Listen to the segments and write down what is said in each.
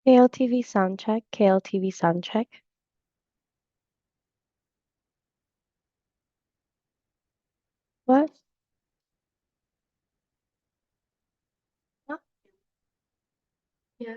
KLTV sound check, KLTV sound check. What? Huh? Yeah.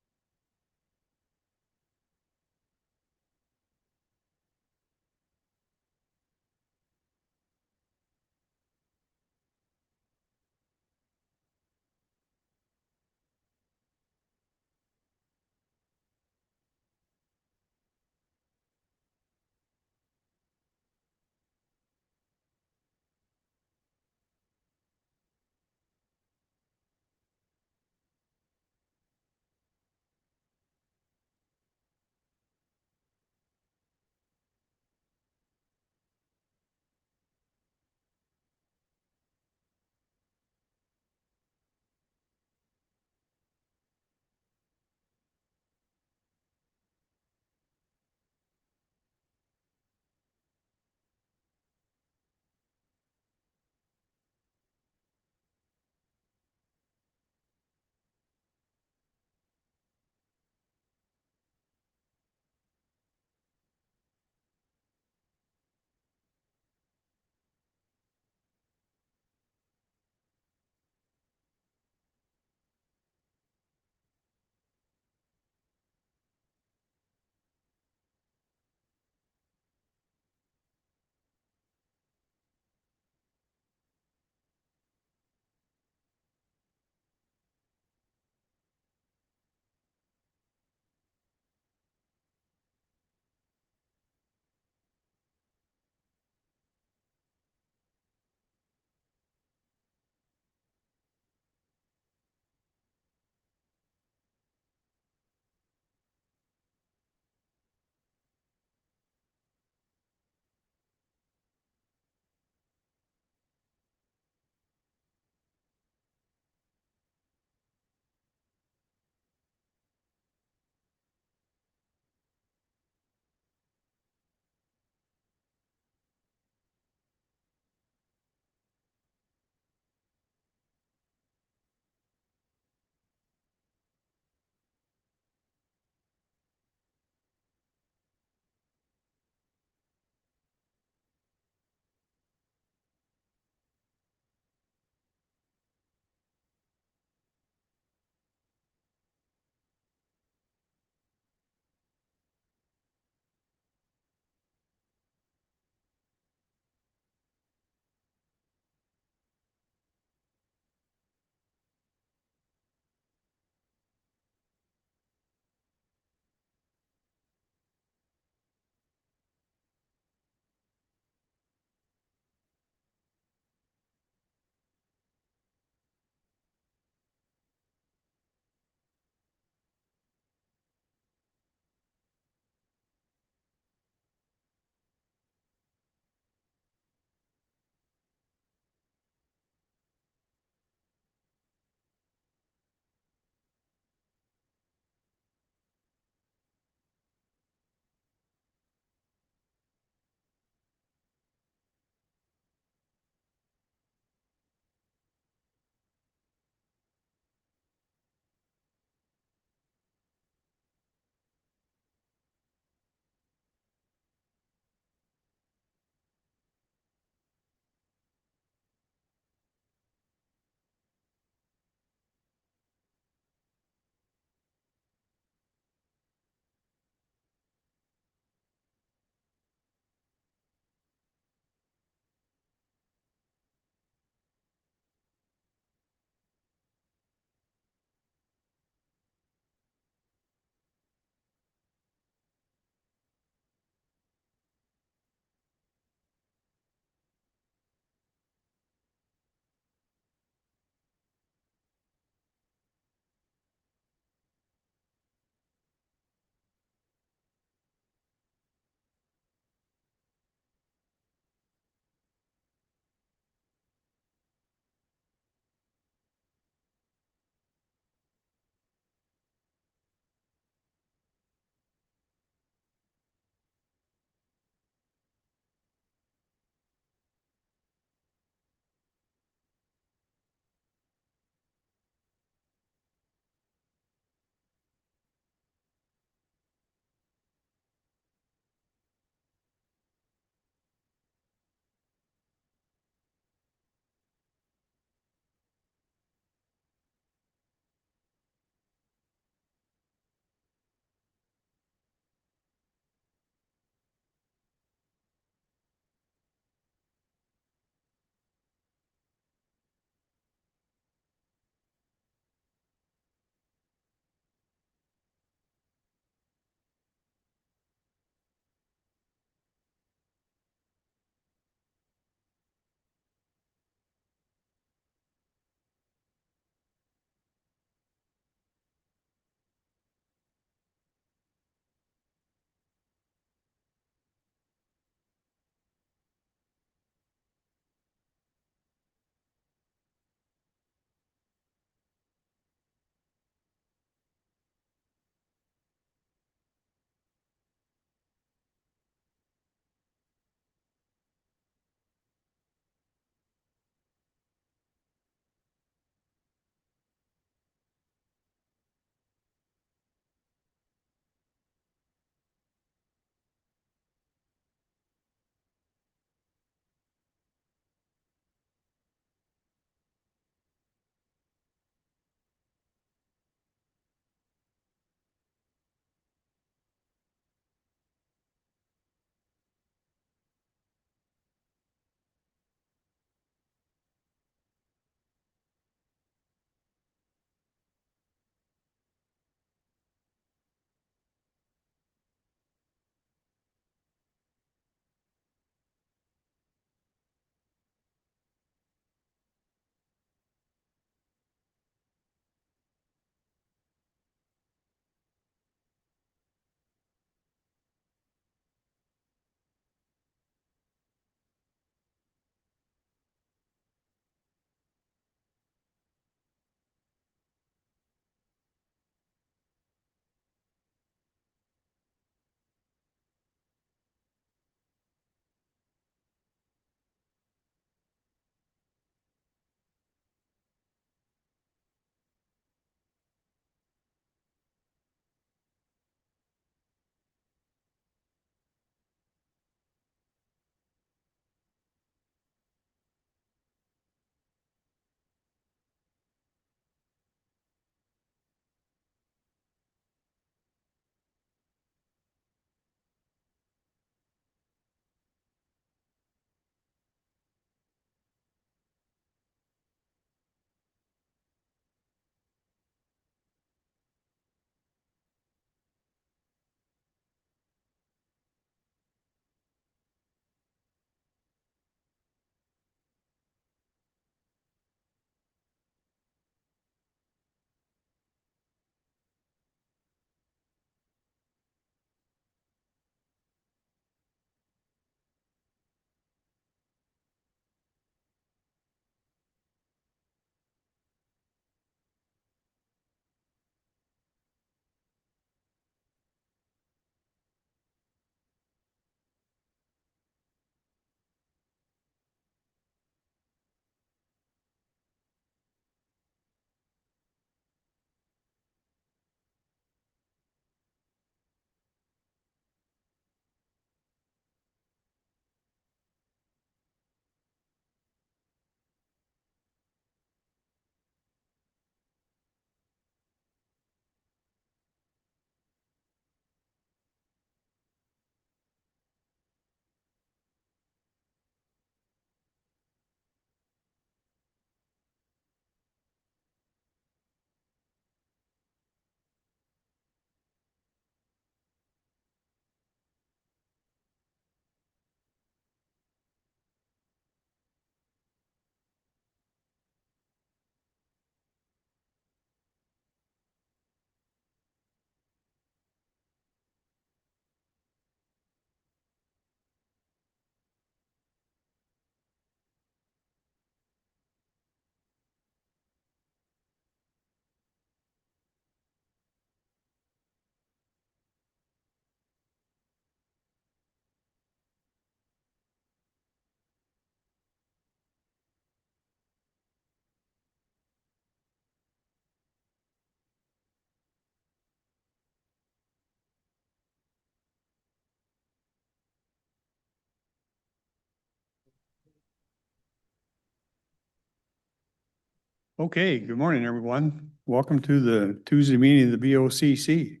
Okay, good morning, everyone. Welcome to the Tuesday meeting of the BOCC.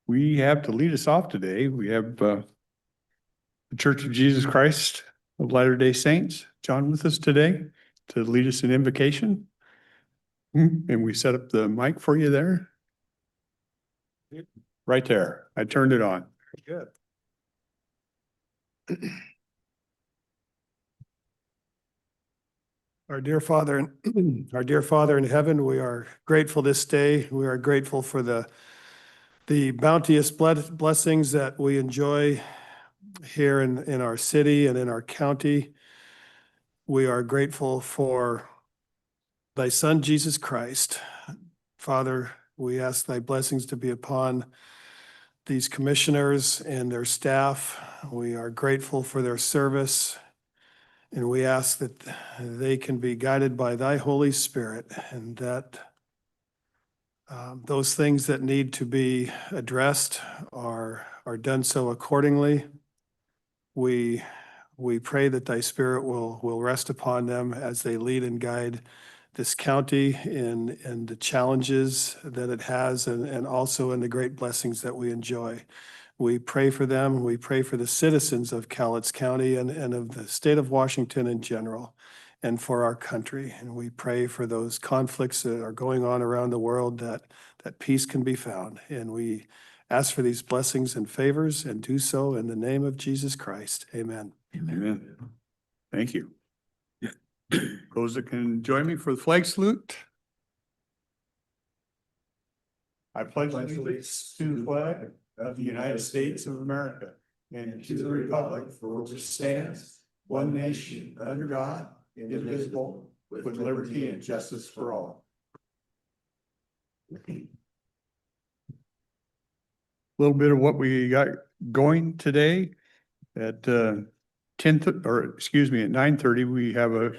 We have to lead us off today. We have the Church of Jesus Christ of Latter-day Saints, John, with us today to lead us in invocation. And we set up the mic for you there. Right there. I turned it on. Good. Our dear Father, our dear Father in heaven, we are grateful this day. We are grateful for the bounteous blessings that we enjoy here in our city and in our county. We are grateful for thy Son, Jesus Christ. Father, we ask thy blessings to be upon these commissioners and their staff. We are grateful for their service. And we ask that they can be guided by thy Holy Spirit, and that those things that need to be addressed are done so accordingly. We pray that thy Spirit will rest upon them as they lead and guide this county in the challenges that it has, and also in the great blessings that we enjoy. We pray for them. We pray for the citizens of Cowlitz County and of the state of Washington in general, and for our country. And we pray for those conflicts that are going on around the world, that peace can be found. And we ask for these blessings and favors, and do so in the name of Jesus Christ. Amen. Amen. Thank you. Those that can join me for the flag salute. I pledge allegiance to the flag of the United States of America and to the republic for which it stands, one nation, under God, indivisible, with liberty and justice for all. A little bit of what we got going today at at 9:30, we have a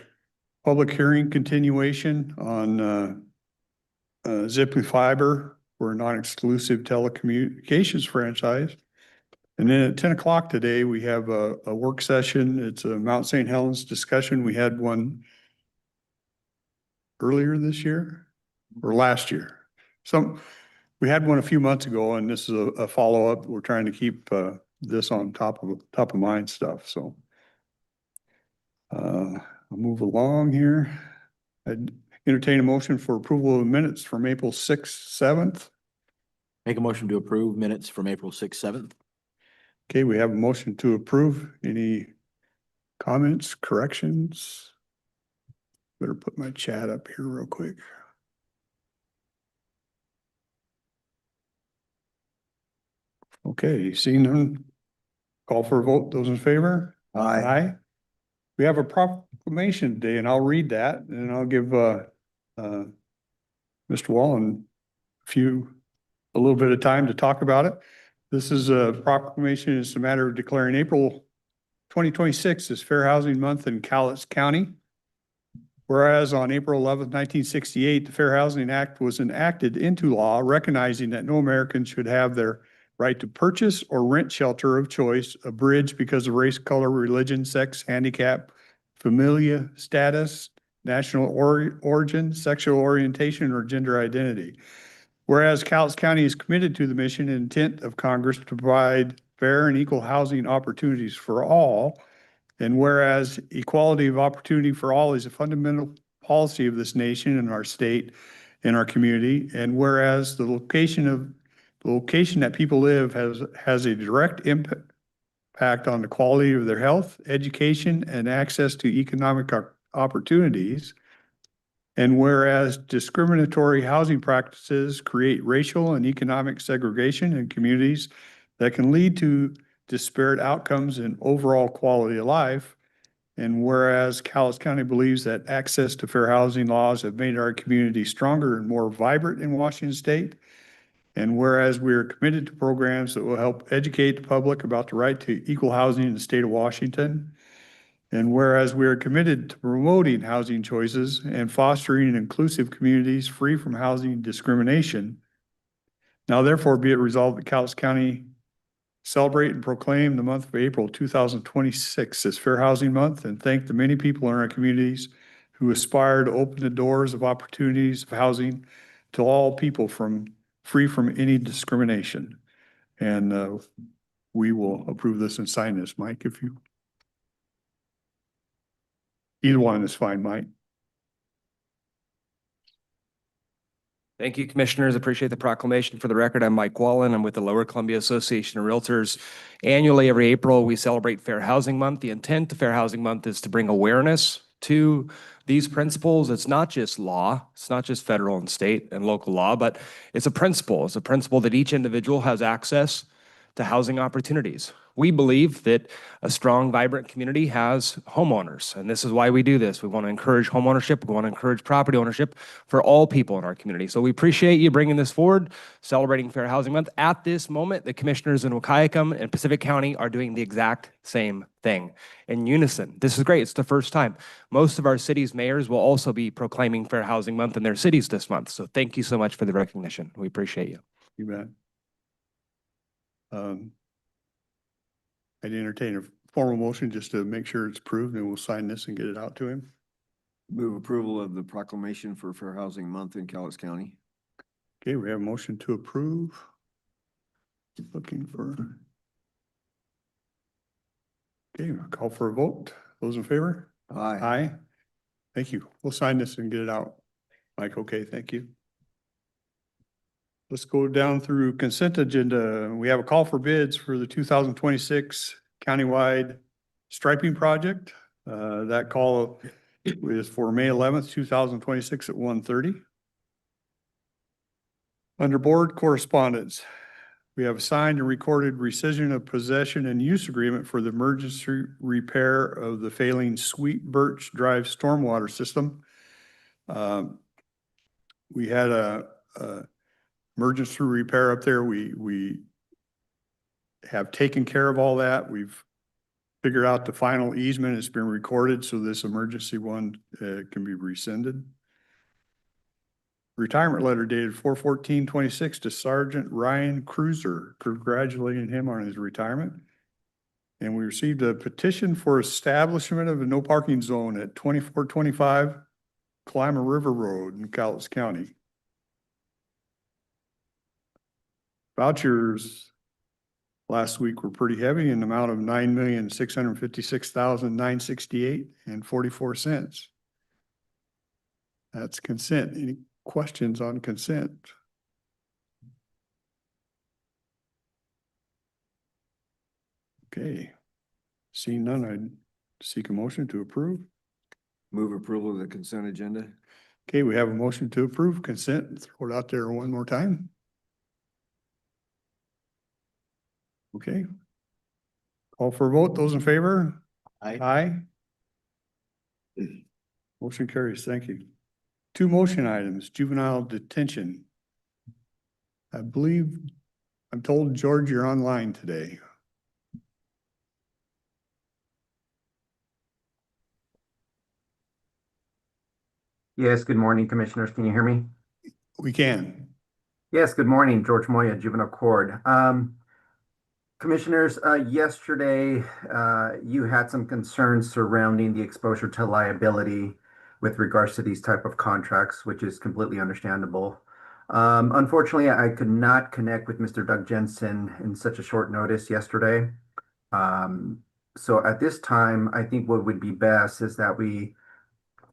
public hearing continuation on Ziply Fiber for a non-exclusive telecommunications franchise. And then at 10 o'clock today, we have a work session. It's a Mount St. Helens discussion. We had one earlier this year or last year. We had one a few months ago, and this is a follow-up. We're trying to keep this on top of mind stuff. So I'll move along here. I'd entertain a motion for approval of the minutes from April 6th, 7th. Make a motion to approve minutes from April 6th, 7th. Okay, we have a motion to approve. Any comments, corrections? Better put my chat up here real quick. Okay, seeing none, call for a vote. Those in favor? Aye. We have a proclamation today, and I'll read that, and I'll give Mr. Wallen a little bit of time to talk about it. This is a proclamation. It's a matter of declaring April 2026 as Fair Housing Month in Cowlitz County. Whereas on April 11th, 1968, the Fair Housing Act was enacted into law, recognizing that no American should have their right to purchase or rent shelter of choice, abridged because of race, color, religion, sex, handicap, familia status, national origin, sexual orientation, or gender identity. Whereas Cowlitz County is committed to the mission and intent of Congress to provide fair and equal housing opportunities for all, and whereas equality of opportunity for all is a fundamental policy of this nation and our state and our community, and whereas the location that people live has a direct impact on the quality of their health, education, and access to economic opportunities. And whereas discriminatory housing practices create racial and economic segregation in communities that can lead to disparate outcomes in overall quality of life. And whereas Cowlitz County believes that access to fair housing laws have made our community stronger and more vibrant in Washington State. And whereas we are committed to programs that will help educate the public about the right to equal housing in the state of Washington. And whereas we are committed to promoting housing choices and fostering inclusive communities free from housing discrimination. Now therefore be it resolved that Cowlitz County celebrate and proclaim the month of April 2026 as Fair Housing Month, and thank the many people in our communities who aspire to open the doors of opportunities of housing to all people free from any discrimination. And we will approve this and sign this, Mike, if you. Either one is fine, Mike. Thank you, Commissioners. Appreciate the proclamation. For the record, I'm Mike Wallen. I'm with the Lower Columbia Association of Realtors. Annually, every April, we celebrate Fair Housing Month. The intent of Fair Housing Month is to bring awareness to these principles. It's not just law. It's not just federal and state and local law, but it's a principle. It's a principle that each individual has access to housing opportunities. We believe that a strong, vibrant community has homeowners, and this is why we do this. We want to encourage homeownership. We want to encourage property ownership for all people in our community. So we appreciate you bringing this forward, celebrating Fair Housing Month. At this moment, the commissioners in Wahkiakum and Pacific County are doing the exact same thing in unison. This is great. It's the first time. Most of our cities' mayors will also be proclaiming Fair Housing Month in their cities this month. So thank you so much for the recognition. We appreciate you. You bet. I'd entertain a formal motion just to make sure it's approved, and we'll sign this and get it out to him. Move approval of the proclamation for Fair Housing Month in Cowlitz County. Okay, we have a motion to approve. Looking for. Okay, I'll call for a vote. Those in favor? Aye. Aye. Thank you. We'll sign this and get it out. Mike, okay, thank you. Let's go down through consent agenda. We have a call for bids for the 2026 countywide striping project. That call is for May 11th, 2026 at 1:30. Under board correspondence, we have signed and recorded rescission of possession and use agreement for the emergency repair of the failing Sweet Birch Drive stormwater system. We had a emergency repair up there. We have taken care of all that. We've figured out the final easement. It's been recorded, so this emergency one can be rescinded. Retirement letter dated 4/14/26 to Sergeant Ryan Cruiser, congratulating him on his retirement. And we received a petition for establishment of a no parking zone at 2425 Kalima River Road in Cowlitz County. Vouchers last week were pretty heavy in the amount of $9,656,968.44. That's consent. Any questions on consent? Okay. Seeing none, I'd seek a motion to approve. Move approval of the consent agenda. Okay, we have a motion to approve consent. Throw it out there one more time. Okay. Call for a vote. Those in favor? Aye. Aye. Motion carries. Thank you. Two motion items, juvenile detention. I believe, I'm told, George, you're online today. Yes, good morning, Commissioners. Can you hear me? We can. Yes, good morning, George Moya, Juvenile Court. Commissioners, yesterday, you had some concerns surrounding the exposure to liability with regards to these type of contracts, which is completely understandable. Unfortunately, I could not connect with Mr. Doug Jensen in such a short notice yesterday. So at this time, I think what would be best is that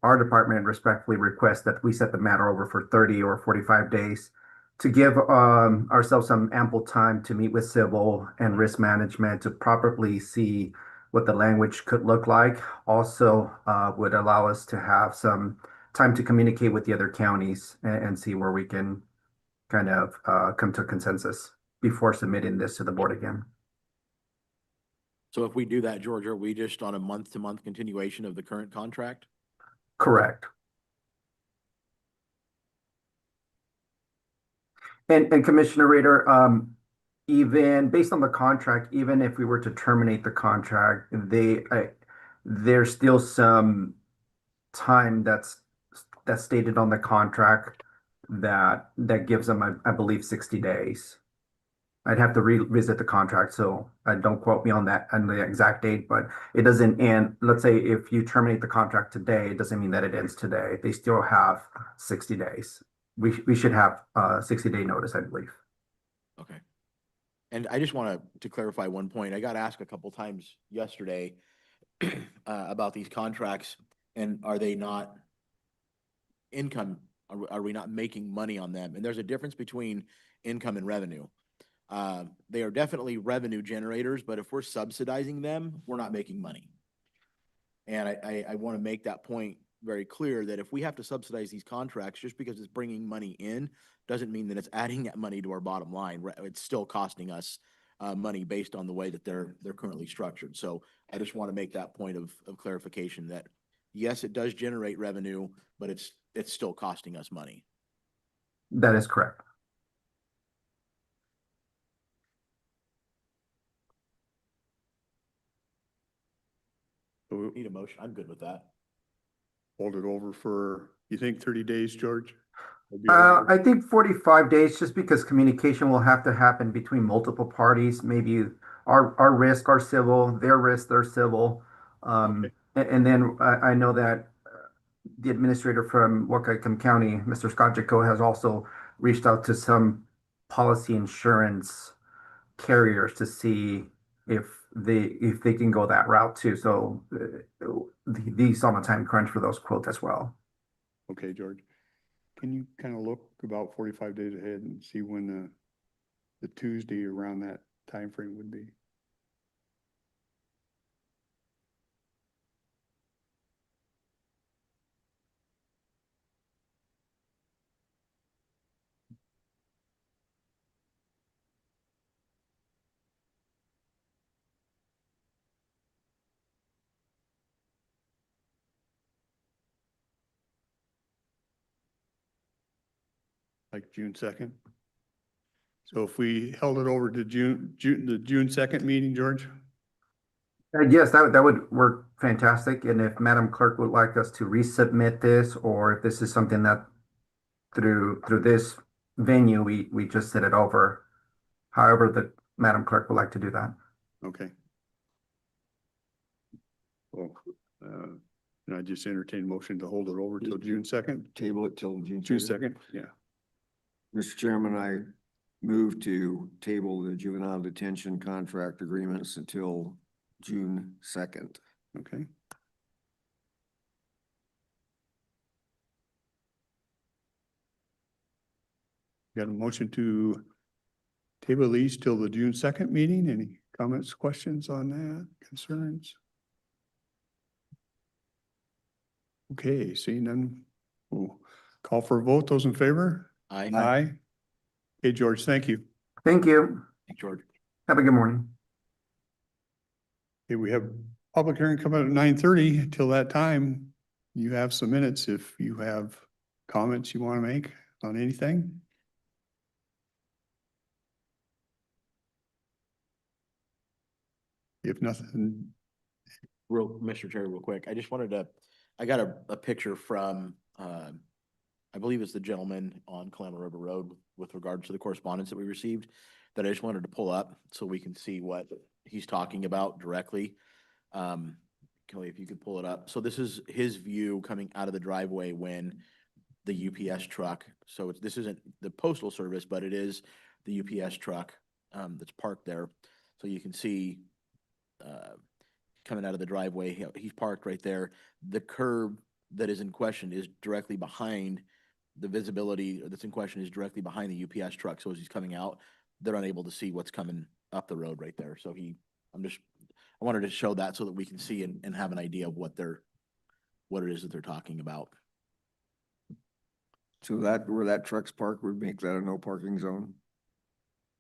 our department respectfully requests that we set the matter over for 30 or 45 days to give ourselves some ample time to meet with civil and risk management to properly see what the language could look like. Also would allow us to have some time to communicate with the other counties and see where we can kind of come to a consensus before submitting this to the board again. So if we do that, George, are we just on a month-to-month continuation of the current contract? Correct. And Commissioner Rader, even based on the contract, even if we were to terminate the contract, there's still some time that's stated on the contract that gives them, I believe, 60 days. I'd have to revisit the contract, so don't quote me on that, on the exact date, but it doesn't end. Let's say if you terminate the contract today, it doesn't mean that it ends today. They still have 60 days. We should have 60-day notice, I believe. Okay. And I just want to clarify one point. I got asked a couple times yesterday about these contracts, and are they not income? Are we not making money on them? And there's a difference between income and revenue. They are definitely revenue generators, but if we're subsidizing them, we're not making money. And I want to make that point very clear that if we have to subsidize these contracts just because it's bringing money in, doesn't mean that it's adding that money to our bottom line. It's still costing us money based on the way that they're currently structured. So I just want to make that point of clarification that yes, it does generate revenue, but it's still costing us money. That is correct. So we Need a motion? I'm good with that. hold it over for, you think 30 days, George? Will be all right? I think 45 days, just because communication will have to happen between multiple parties, maybe our risk, our civil, their risk, their civil. And then I know that the administrator from Waukegan County, Mr. Scott Jaco, has also reached out to some policy insurance carriers to see if they can go that route too. So these on a time crunch for those quotes as well. Okay, George. Can you kind of look about 45 days ahead and see when the Tuesday around that time frame would be? Like June 2nd? So if we held it over to the June 2nd meeting, George? Yes, that would work fantastic. And if Madam Clerk would like us to resubmit this, or if this is something that through this venue, we just send it over. However, the Madam Clerk would like to do that. Okay. Well, and I just entertain motion to hold it over till June 2nd? Table it till June June 2nd. 2nd, yeah. Mr. Chairman, I move to table the juvenile detention contract agreements until June 2nd. Okay. Got a motion to table these till the June 2nd meeting. Any comments, questions on that, concerns? Okay, seeing none, we'll call for a vote. Those in favor? Aye. Aye. Okay, George, thank you. Thank you. Thanks, George. Have a good morning. Okay, we have public hearing coming at 9:30. Till that time, you have some minutes if you have comments you want to make on anything. If nothing, Mr. Chair, real quick, I just wanted to, I got a picture from, I believe it's the gentleman on Kalama River Road with regards to the correspondence that we received that I just wanted to pull up so we can see what he's talking about directly. Kelly, if you could pull it up. So this is his view coming out of the driveway when the UPS truck, so this isn't the postal service, but it is the UPS truck, that's parked there. So you can see, coming out of the driveway, he's parked right there. The curb that is in question is directly behind the visibility that's in question is directly behind the UPS truck. So as he's coming out, they're unable to see what's coming up the road right there. So I wanted to show that so that we can see and have an idea of what it is that they're talking about. So that, where that truck's parked would make that a no parking zone?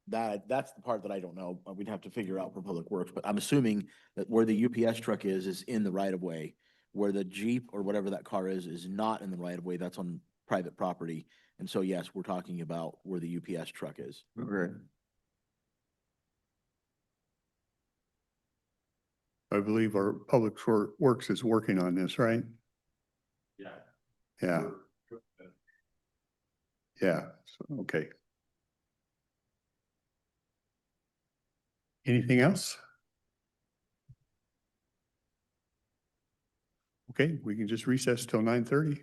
That's the part that I don't know. We'd have to figure out for Public Works, but I'm assuming that where the UPS truck is in the right of way. Where the Jeep or whatever that car is not in the right of way. That's on private property. And so, yes, we're talking about where the UPS truck is. Okay. I believe our Public Works is working on this, right? Yeah. Yeah. Yeah, so, okay. Anything else? Okay, we can just recess till 9:30.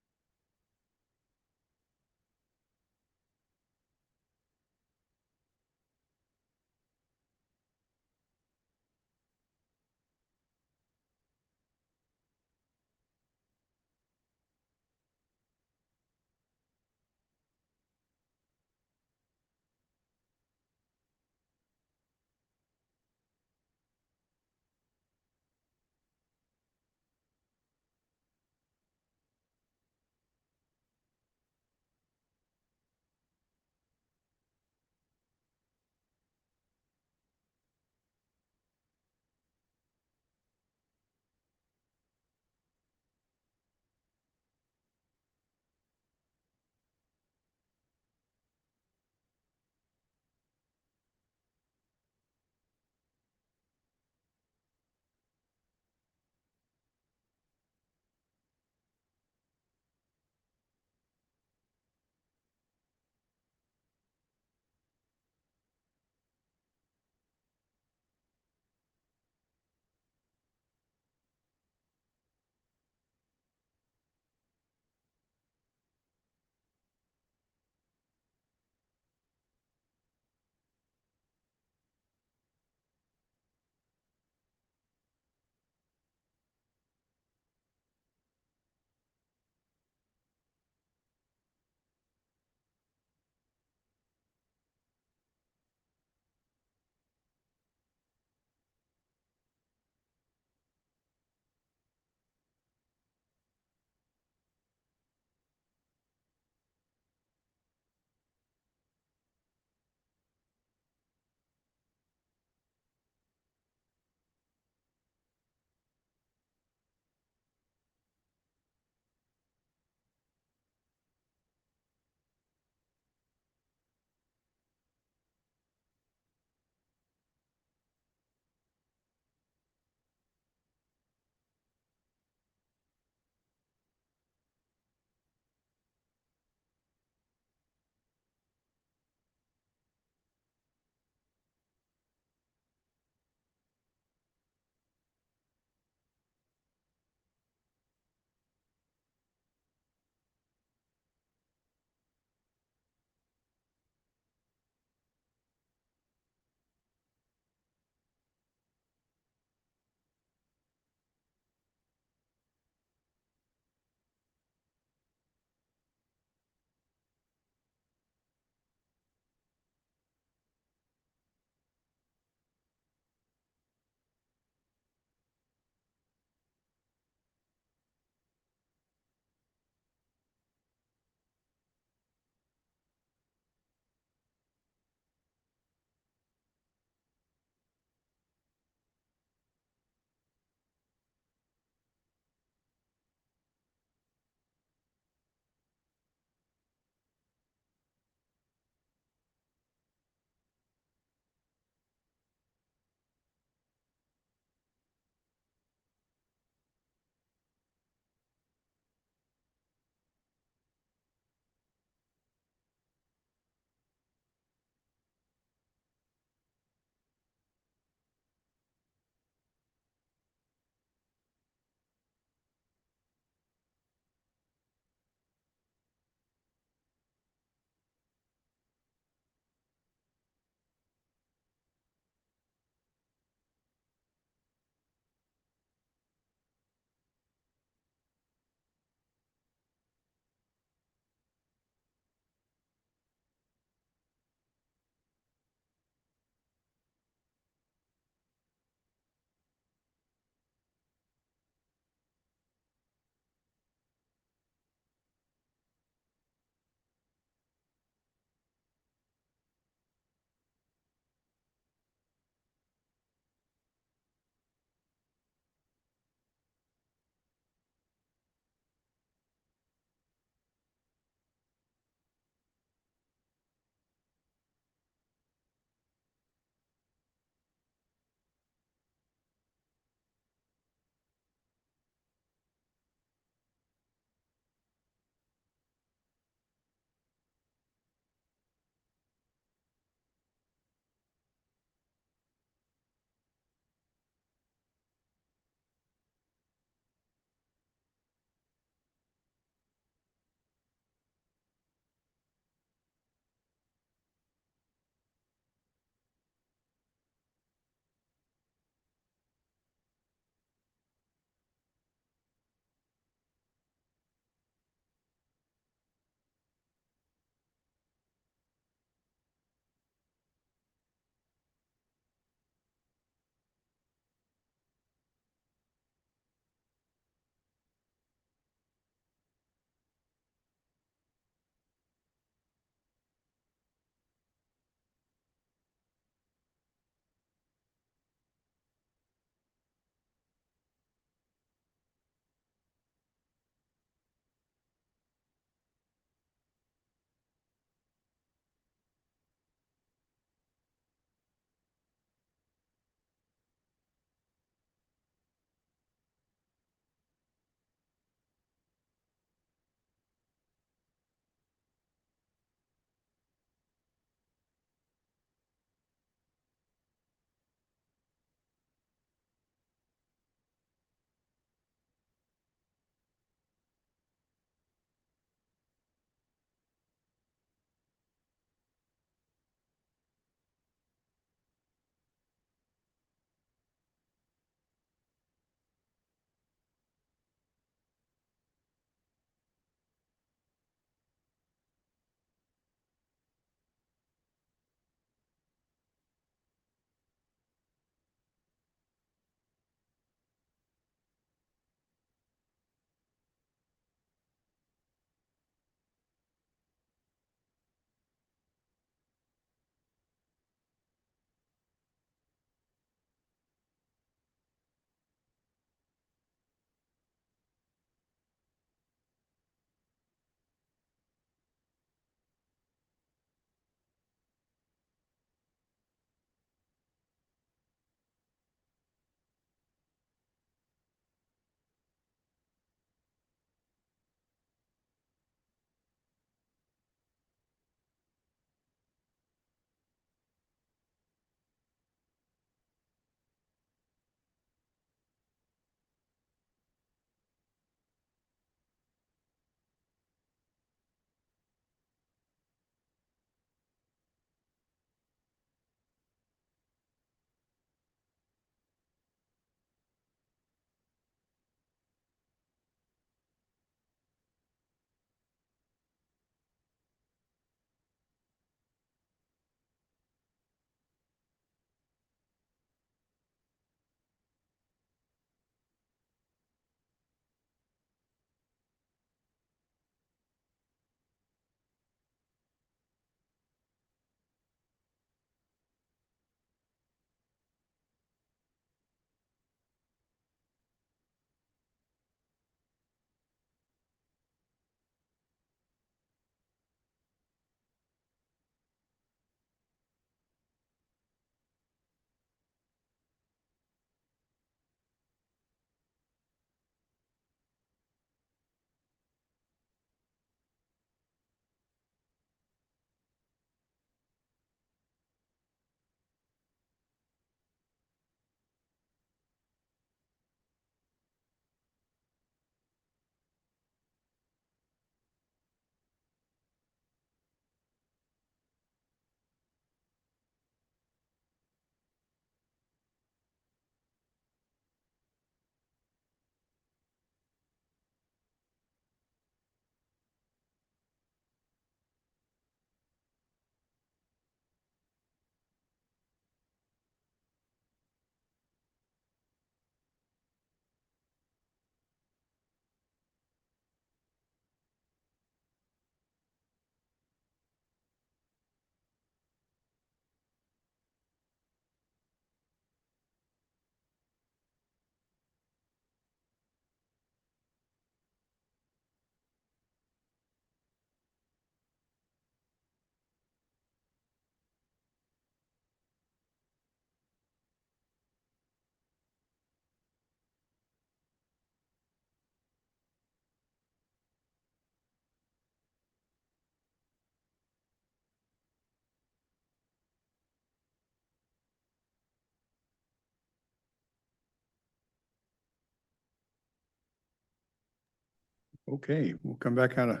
Okay, we'll come back out of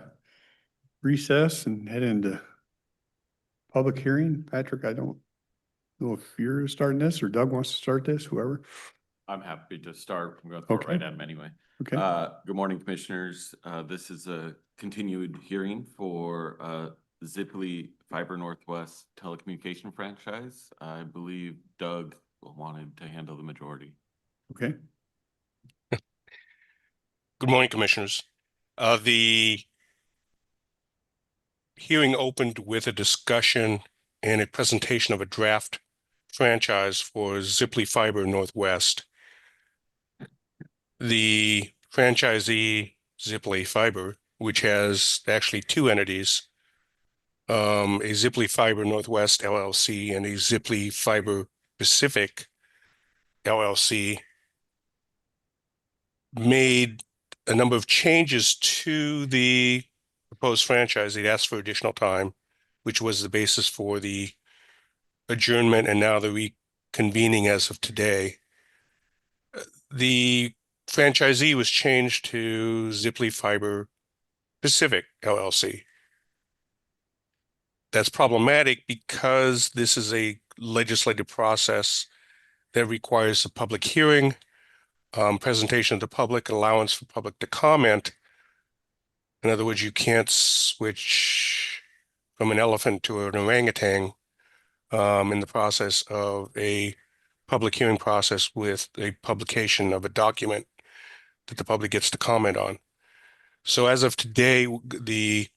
recess and head into public hearing. Patrick, I don't know if you're starting this or Doug wants to start this, whoever. I'm happy to start. I'm going to throw it right Okay. at him anyway. Okay, Good morning, commissioners. This is a continued hearing for Ziply Fiber Northwest telecommunication franchise. I believe Doug wanted to handle the majority. okay. Good morning, Commissioners. The hearing opened with a discussion and a presentation of a draft franchise for Ziply Fiber Northwest. The franchisee, Ziply Fiber, which has actually two entities, a Ziply Fiber Northwest LLC and a Ziply Fiber Pacific LLC, made a number of changes to the proposed franchise. They'd asked for additional time, which was the basis for the adjournment and now the reconvening as of today. The franchisee was changed to Ziply Fiber Pacific LLC. That's problematic because this is a legislative process that requires a public hearing, presentation to the public, allowance for public to comment. In other words, you can't switch from an elephant to an orangutan in the process of a public hearing process with a publication of a document that the public gets to comment on. So as of today, the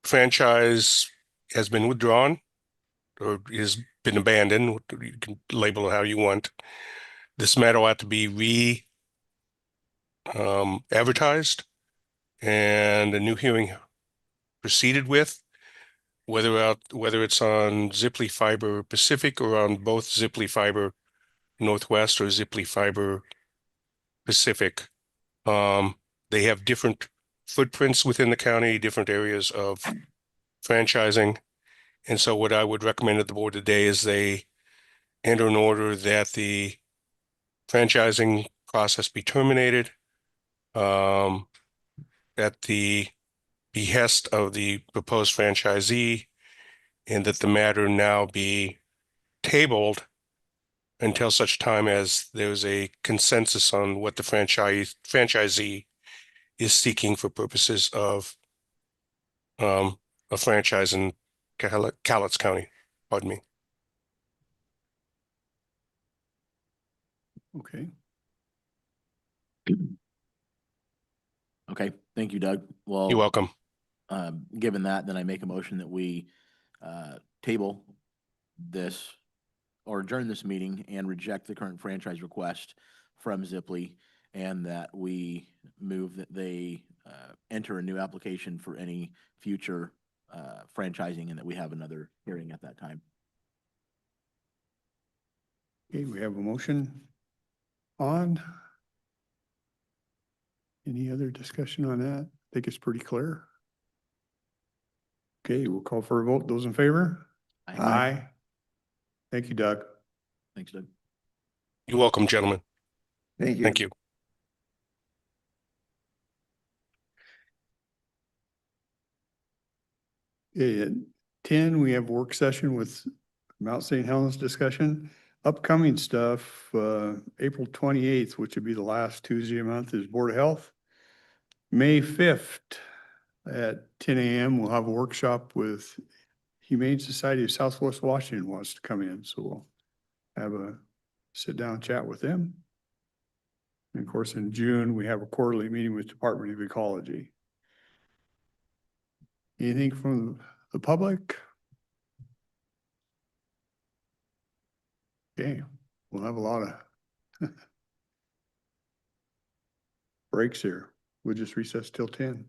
franchise has been withdrawn or has been abandoned. You can label it how you want. This matter will have to be advertised and a new hearing proceeded with, whether it's on Ziply Fiber Pacific or on both Ziply Fiber Northwest or Ziply Fiber Pacific. They have different footprints within the county, different areas of franchising. And so what I would recommend to the board today is they enter an order that the franchising process be terminated at the behest of the proposed franchisee, and that the matter now be tabled until such time as there's a consensus on what the franchisee is seeking for purposes of a franchise in Cowlitz County. Pardon me. Okay, Okay, thank you, Doug. Well, You're welcome. Given that, then I make a motion that we table this or adjourn this meeting and reject the current franchise request from Ziply, and that we move that they enter a new application for any future franchising, and that we have another hearing at that time. okay, we have a motion on. Any other discussion on that? I think it's pretty clear. Okay, we'll call for a vote. Those in favor? Aye. Thank you, Doug. Thanks, Doug. You're welcome, gentlemen. Thank you. Thank you. Okay, at 10, we have work session with Mount St. Helens discussion. Upcoming stuff, April 28th, which would be the last Tuesday of the month, is Board of Health. May 5th at 10 a.m., we'll have a workshop with Humane Society of Southwest Washington wants to come in, so we'll have a sit-down chat with them. And of course, in June, we have a quarterly meeting with Department of Ecology. Anything from the public? Okay, we'll have a lot of breaks here. We'll just recess till 10.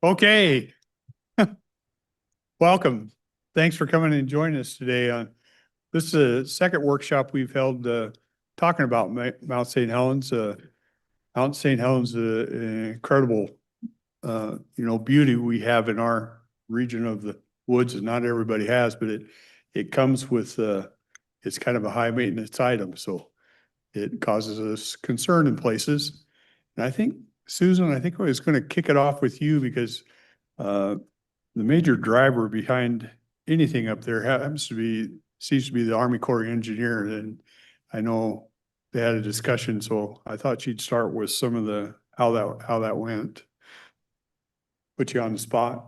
Okay. Welcome. Thanks for coming and joining us today. This is a second workshop we've held talking about Mount St. Helens. Mount St. Helens, an incredible, beauty we have in our region of the woods that not everybody has, but it comes with, it's kind of a high maintenance item, so it causes us concern in places. And I think, Susan, I was going to kick it off with you because the major driver behind anything up there seems to be the Army Corps of Engineer. And I know they had a discussion, so I thought she'd start with some of how that went. Put you on the spot.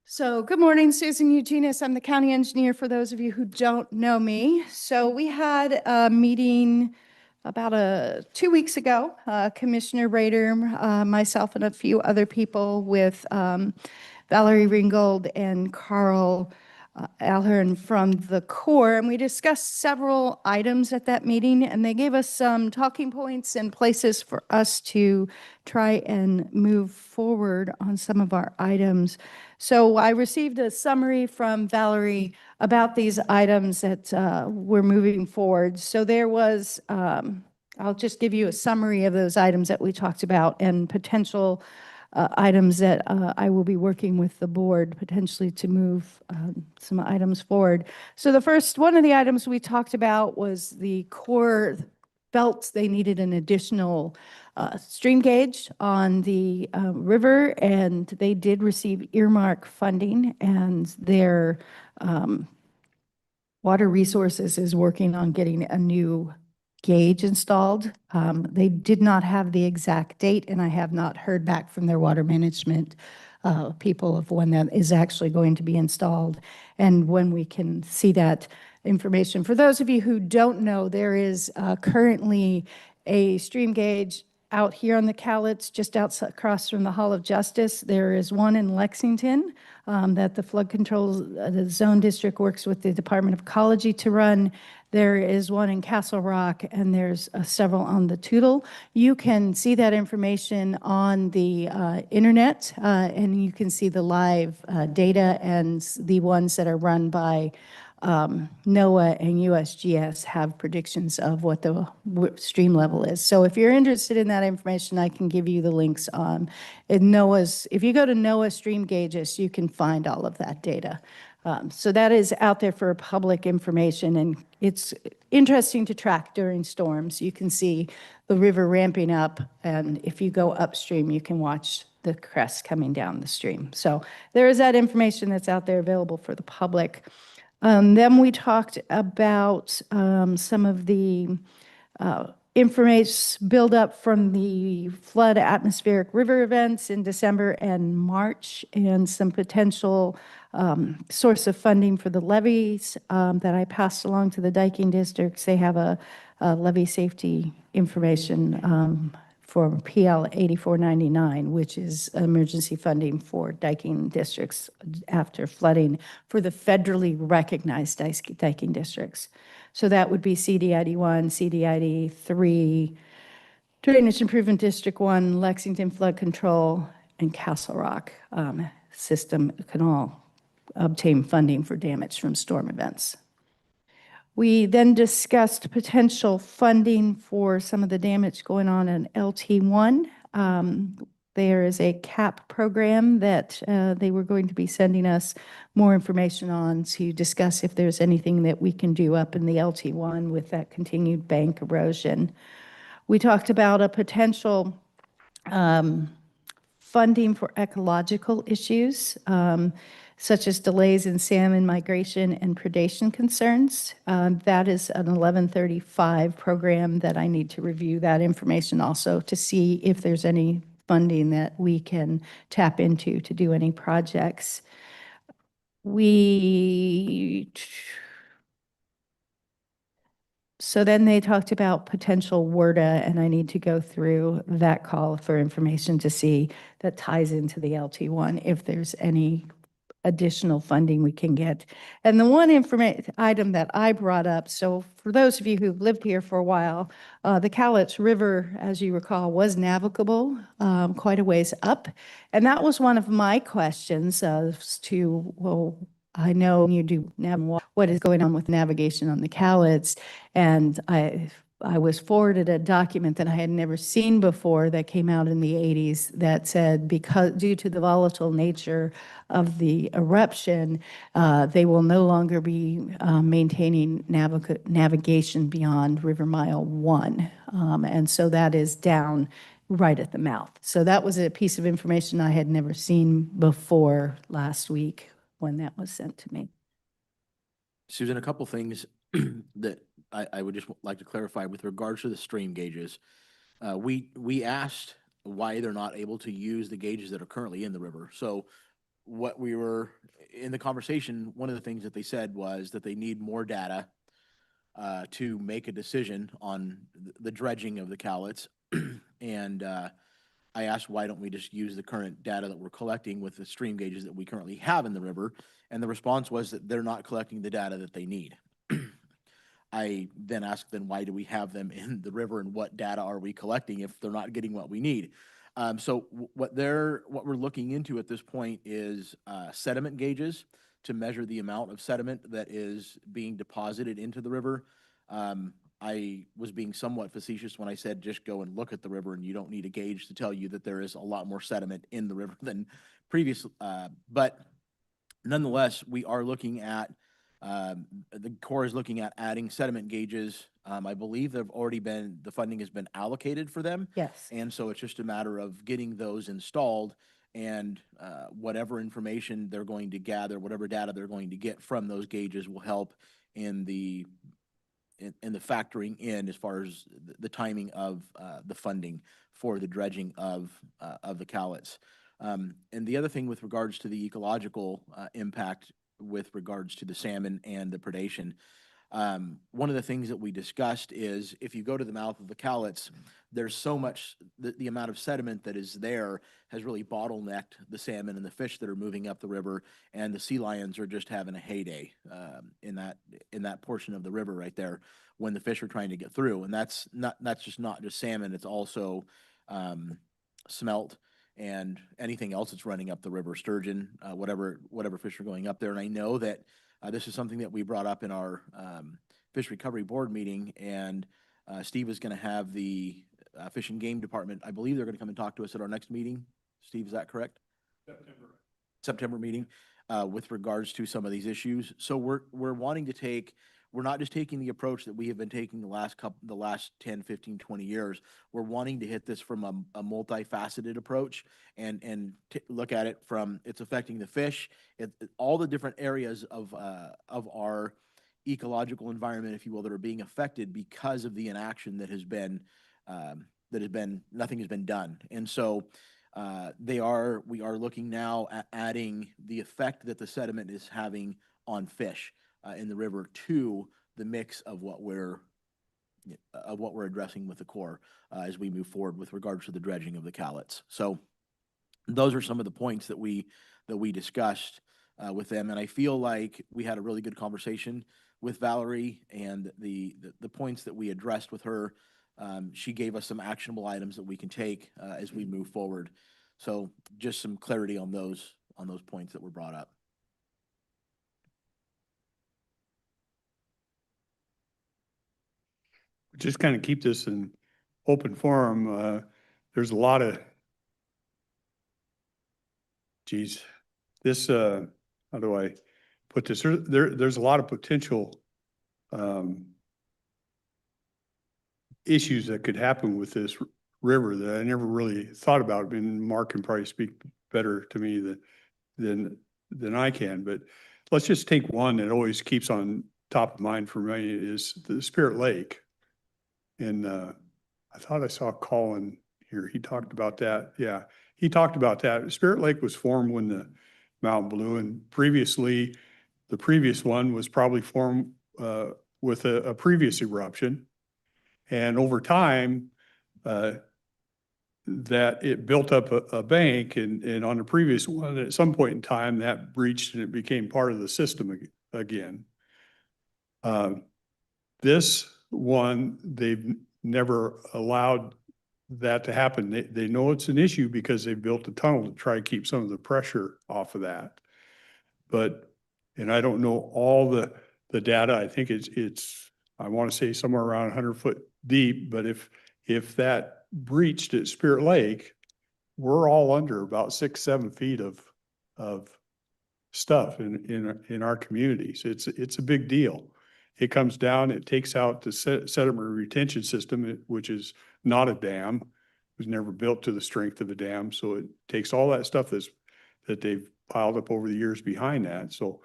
So good morning, Susan Eugenius. I'm the county engineer for those of you who don't know me. So we had a meeting about 2 weeks ago, Commissioner Rader, myself and a few other people with Valerie Ringgold and Carl Alhern from the Corps, and we discussed several items at that meeting, and they gave us some talking points and places for us to try and move forward on some of our items. So I received a summary from Valerie about these items that we're moving forward. So there was, I'll just give you a summary of those items that we talked about and potential items that I will be working with the board potentially to move some items forward. So the first one of the items we talked about was the Corps felt they needed an additional stream gauge on the river, and they did receive earmark funding, and their Water Resources is working on getting a new gauge installed. They did not have the exact date, and I have not heard back from their water management people of when that is actually going to be installed and when we can see that information. For those of you who don't know, there is currently a stream gauge out here on the Cowlitz, just outside across from the Hall of Justice. There is one in Lexington that the flood control, the zone district works with the Department of Ecology to run. There is one in Castle Rock, and there's several on the Tootle. You can see that information on the internet, and you can see the live data, and the ones that are run by NOAA and USGS have predictions of what the stream level is. So if you're interested in that information, I can give you the links on NOAA's. If you go to NOAA Stream Gauges, you can find all of that data. So that is out there for public information, and it's interesting to track during storms. You can see the river ramping up, and if you go upstream, you can watch the crest coming down the stream. So there is that information that's out there available for the public. Then we talked about some of the information buildup from the flood atmospheric river events in December and March, and some potential source of funding for the levees that I passed along to the diking districts. They have a levee safety information for PL 8499, which is emergency funding for diking districts after flooding for the federally recognized diking districts. So that would be CDID 1, CDID 3, Drainage Improvement District 1, Lexington Flood Control, and Castle Rock system can all obtain funding for damage from storm events. We then discussed potential funding for some of the damage going on in LT1. There is a CAP program that they were going to be sending us more information on to discuss if there's anything that we can do up in the LT1 with that continued bank erosion. We talked about a potential funding for ecological issues, such as delays in salmon migration and predation concerns. That is an 1135 program that I need to review that information also to see if there's any funding that we can tap into to do any projects. So then they talked about potential WRDA, and I need to go through that call for information to see that ties into the LT1 if there's any additional funding we can get. And the one item that I brought up, so for those of you who've lived here for a while, the Cowlitz River, as you recall, was navigable quite a ways up. And that was one of my questions as to, well, I know you do what is going on with navigation on the Cowlitz. And I was forwarded a document that I had never seen before that came out in the 80s that said because due to the volatile nature of the eruption, they will no longer be maintaining navigation beyond River Mile 1. And so that is down right at the mouth. So that was a piece of information I had never seen before last week when that was sent to me. Susan, a couple things that I would just like to clarify with regards to the stream gauges. We asked why they're not able to use the gauges that are currently in the river. So what we were, in the conversation, one of the things that they said was that they need more data to make a decision on the dredging of the Cowlitz. And I asked, why don't we just use the current data that we're collecting with the stream gauges that we currently have in the river? And the response was that they're not collecting the data that they need. I then asked them, why do we have them in the river and what data are we collecting if they're not getting what we need? So what we're looking into at this point is sediment gauges to measure the amount of sediment that is being deposited into the river. I was being somewhat facetious when I said just go and look at the river and you don't need a gauge to tell you that there is a lot more sediment in the river than previous. But nonetheless, we are looking at, the Corps is looking at adding sediment gauges. I believe the funding has been allocated for them. Yes. And so it's just a matter of getting those installed and whatever information they're going to gather, whatever data they're going to get from those gauges will help in the factoring in as far as the timing of the funding for the dredging of the Cowlitz. And the other thing with regards to the ecological impact with regards to the salmon and the predation, one of the things that we discussed is if you go to the mouth of the Cowlitz, there's so much, the amount of sediment that is there has really bottlenecked the salmon and the fish that are moving up the river, and the sea lions are just having a heyday in that portion of the river right there when the fish are trying to get through. And that's just not just salmon, it's also smelt and anything else that's running up the river, sturgeon, whatever fish are going up there. And I know that this is something that we brought up in our Fish Recovery Board meeting, and Steve is going to have the Fish and Game Department. I believe they're going to come and talk to us at our next meeting. Steve, is that correct? September meeting with regards to some of these issues. So we're wanting to take, we're not just taking the approach that we have been taking the last 10, 15, 20 years. We're wanting to hit this from a multifaceted approach and look at it from it's affecting the fish, all the different areas of our ecological environment, if you will, that are being affected because of the inaction that has been nothing has been done. And so we are looking now at adding the effect that the sediment is having on fish in the river to the mix of what we're addressing with the Corps as we move forward with regards to the dredging of the Cowlitz. So those are some of the points that we discussed with them, and I feel like we had a really good conversation with Valerie, and the points that we addressed with her. She gave us some actionable items that we can take as we move forward. So just some clarity on those points that were brought up. Just kind of keep this in open forum. There's a lot of, how do I put this? There's a lot of potential issues that could happen with this river that I never really thought about. I mean, Mark can probably speak better to me than I can, but let's just take one that always keeps on top of mind for me is the Spirit Lake. And I thought I saw Colin here. He talked about that. Yeah, he talked about that. Spirit Lake was formed when the mountain blew, and previously, the previous one was probably formed with a previous eruption. And over time, that it built up a bank and on the previous one, at some point in time, that breached and it became part of the system again. This one, they've never allowed that to happen. They know it's an issue because they built a tunnel to try to keep some of the pressure off of that. But, and I don't know all the data, I think it's, I want to say somewhere around 100 foot deep, but if that breached at Spirit Lake, we're all under about 6-7 feet of stuff in our communities. It's a big deal. It comes down, it takes out the sediment retention system, which is not a dam. It was never built to the strength of a dam. So it takes all that stuff that they've piled up over the years behind that. So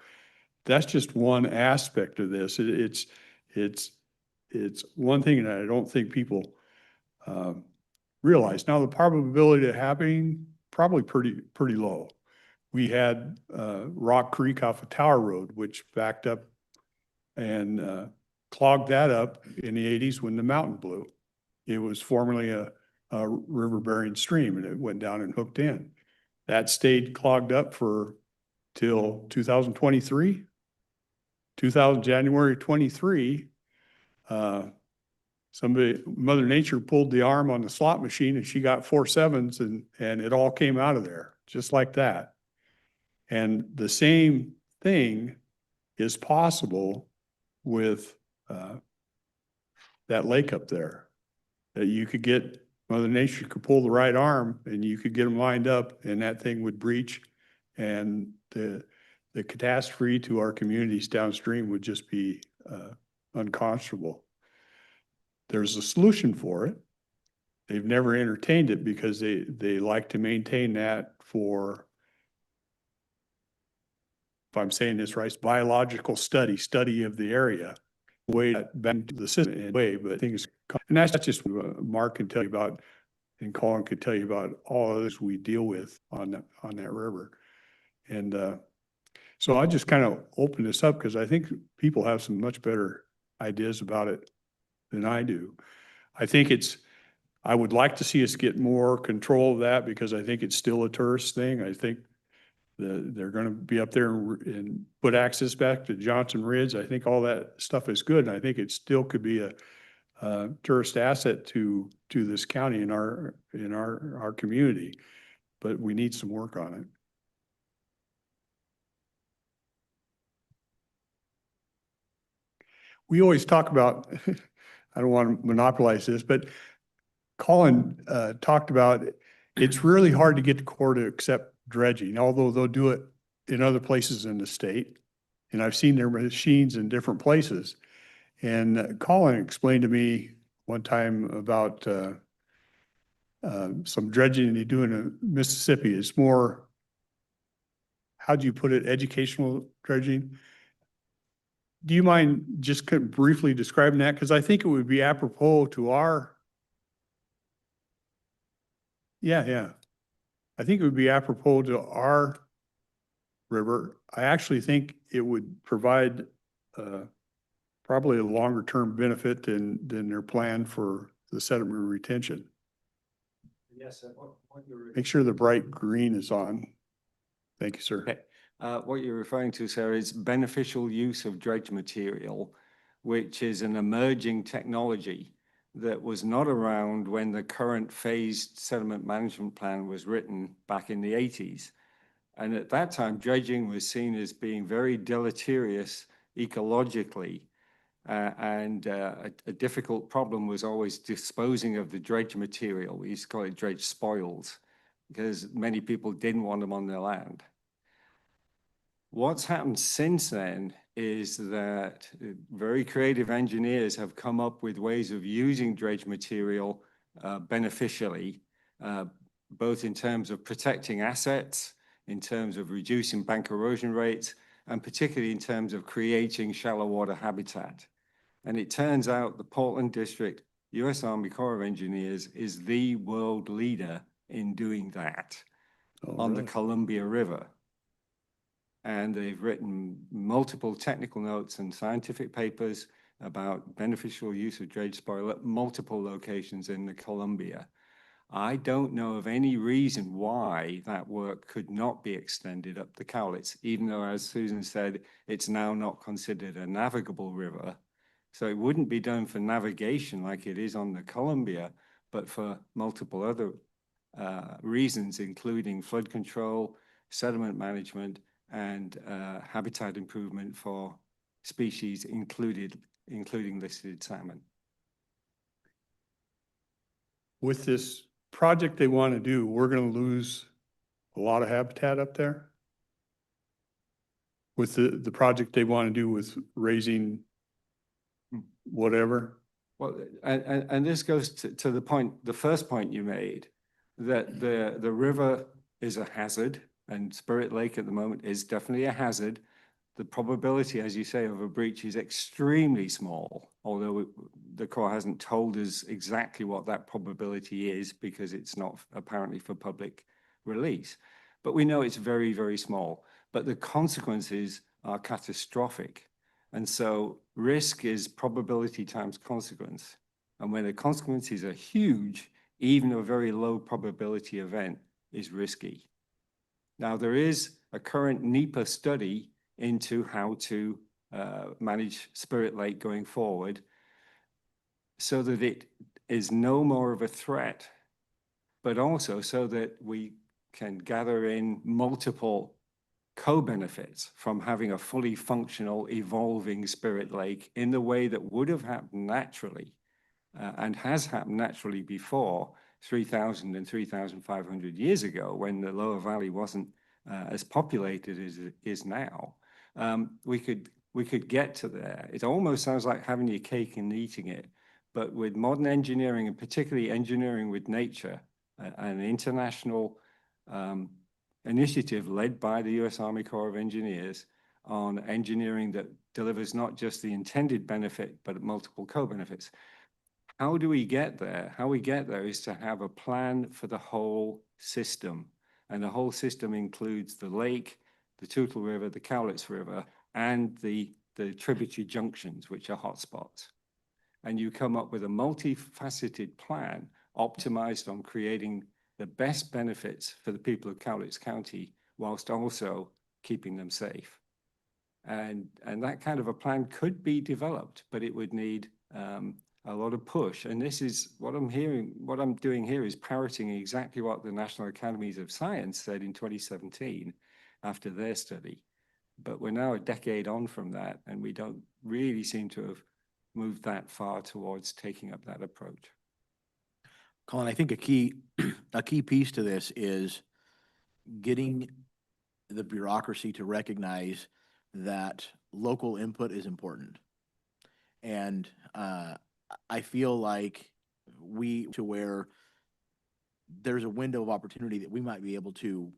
that's just one aspect of this. It's one thing that I don't think people realize. Now, the probability of happening, probably pretty low. We had Rock Creek off of Tower Road, which backed up and clogged that up in the 80s when the mountain blew. It was formerly a river-bearing stream, and it went down and hooked in. That stayed clogged up for till 2023. January 23, Mother Nature pulled the arm on the slot machine and she got 4 7s and it all came out of there just like that. And the same thing is possible with that lake up there. That you could get, Mother Nature could pull the right arm and you could get them lined up and that thing would breach and the catastrophe to our communities downstream would just be unconscionable. There's a solution for it. They've never entertained it because they like to maintain that for, if I'm saying this right, biological study of the area, way back to the system in a way, but things, and that's just Mark can tell you about, and Colin could tell you about all others we deal with on that river. And so I just kind of open this up because I think people have some much better ideas about it than I do. I think I would like to see us get more control of that because I think it's still a tourist thing. I think they're going to be up there and put access back to Johnson Ridge. I think all that stuff is good. And I think it still could be a tourist asset to this county in our community, but we need some work on it. We always talk about, I don't want to monopolize this, but Colin talked about it's really hard to get the Corps to accept dredging, although they'll do it in other places in the state. And I've seen their machines in different places. And Colin explained to me one time about some dredging they do in Mississippi. It's more, how'd you put it, educational dredging? Do you mind just briefly describing that? Because I think it would be apropos to our. Yeah. I think it would be apropos to our river. I actually think it would provide probably a longer term benefit than their plan for the sediment retention. Yes, Make sure the bright green is on. Thank you, sir. okay. What you're referring to, sir, is beneficial use of dredge material, which is an emerging technology that was not around when the current phased sediment management plan was written back in the 80s. And at that time, dredging was seen as being very deleterious ecologically. A difficult problem was always disposing of the dredge material. We used to call it dredge spoils because many people didn't want them on their land. What's happened since then is that very creative engineers have come up with ways of using dredge material beneficially, both in terms of protecting assets, in terms of reducing bank erosion rates, and particularly in terms of creating shallow water habitat. And it turns out the Portland District U.S. Army Corps of Engineers is the world leader in doing that on the Columbia River. And they've written multiple technical notes and scientific papers about beneficial use of dredge spoil at multiple locations in the Columbia. I don't know of any reason why that work could not be extended up the Cowlitz, even though, as Susan said, it's now not considered a navigable river. So it wouldn't be done for navigation like it is on the Columbia, but for multiple other reasons, including flood control, sediment management, and habitat improvement for species including listed salmon. With this project they want to do, we're going to lose a lot of habitat up there? With the project they want to do with raising whatever? Well, and this goes to the point, the first point you made, that the river is a hazard, and Spirit Lake at the moment is definitely a hazard. The probability, as you say, of a breach is extremely small, although the Corps hasn't told us exactly what that probability is because it's not apparently for public release. But we know it's very, very small. But the consequences are catastrophic. And so risk is probability times consequence. And when the consequences are huge, even a very low probability event is risky. Now, there is a current NEPA study into how to manage Spirit Lake going forward so that it is no more of a threat, but also so that we can gather in multiple co-benefits from having a fully functional, evolving Spirit Lake in the way that would have happened naturally and has happened naturally before 3,000 and 3,500 years ago when the lower valley wasn't as populated as it is now. We could get to there. It almost sounds like having your cake and eating it, but with modern engineering, and particularly engineering with nature, an international initiative led by the U.S. Army Corps of Engineers on engineering that delivers not just the intended benefit, but multiple co-benefits. How do we get there? How we get there is to have a plan for the whole system. And the whole system includes the lake, the Toutle River, the Cowlitz River, and the tributary junctions, which are hotspots. And you come up with a multifaceted plan optimized on creating the best benefits for the people of Cowlitz County, whilst also keeping them safe. And that kind of a plan could be developed, but it would need a lot of push. And this is what I'm hearing, what I'm doing here is parroting exactly what the National Academies of Science said in 2017 after their study. But we're now a decade on from that, and we don't really seem to have moved that far towards taking up that approach. Colin, I think a key piece to this is getting the bureaucracy to recognize that local input is important. And I feel like to where there's a window of opportunity that we might be able to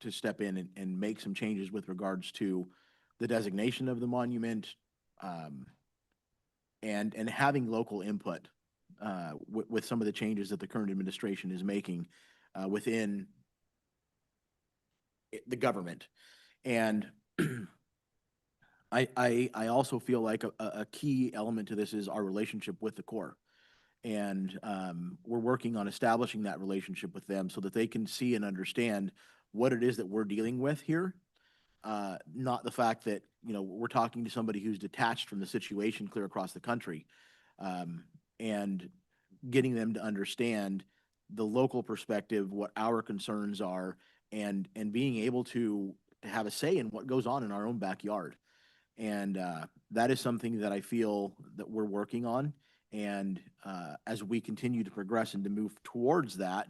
step in and make some changes with regards to the designation of the monument, and having local input with some of the changes that the current administration is making within the government. And I also feel like a key element to this is our relationship with the Corps. And we're working on establishing that relationship with them so that they can see and understand what it is that we're dealing with here. Not the fact that, we're talking to somebody who's detached from the situation clear across the country, and getting them to understand the local perspective, what our concerns are, and being able to have a say in what goes on in our own backyard. And that is something that I feel that we're working on. And as we continue to progress and to move towards that,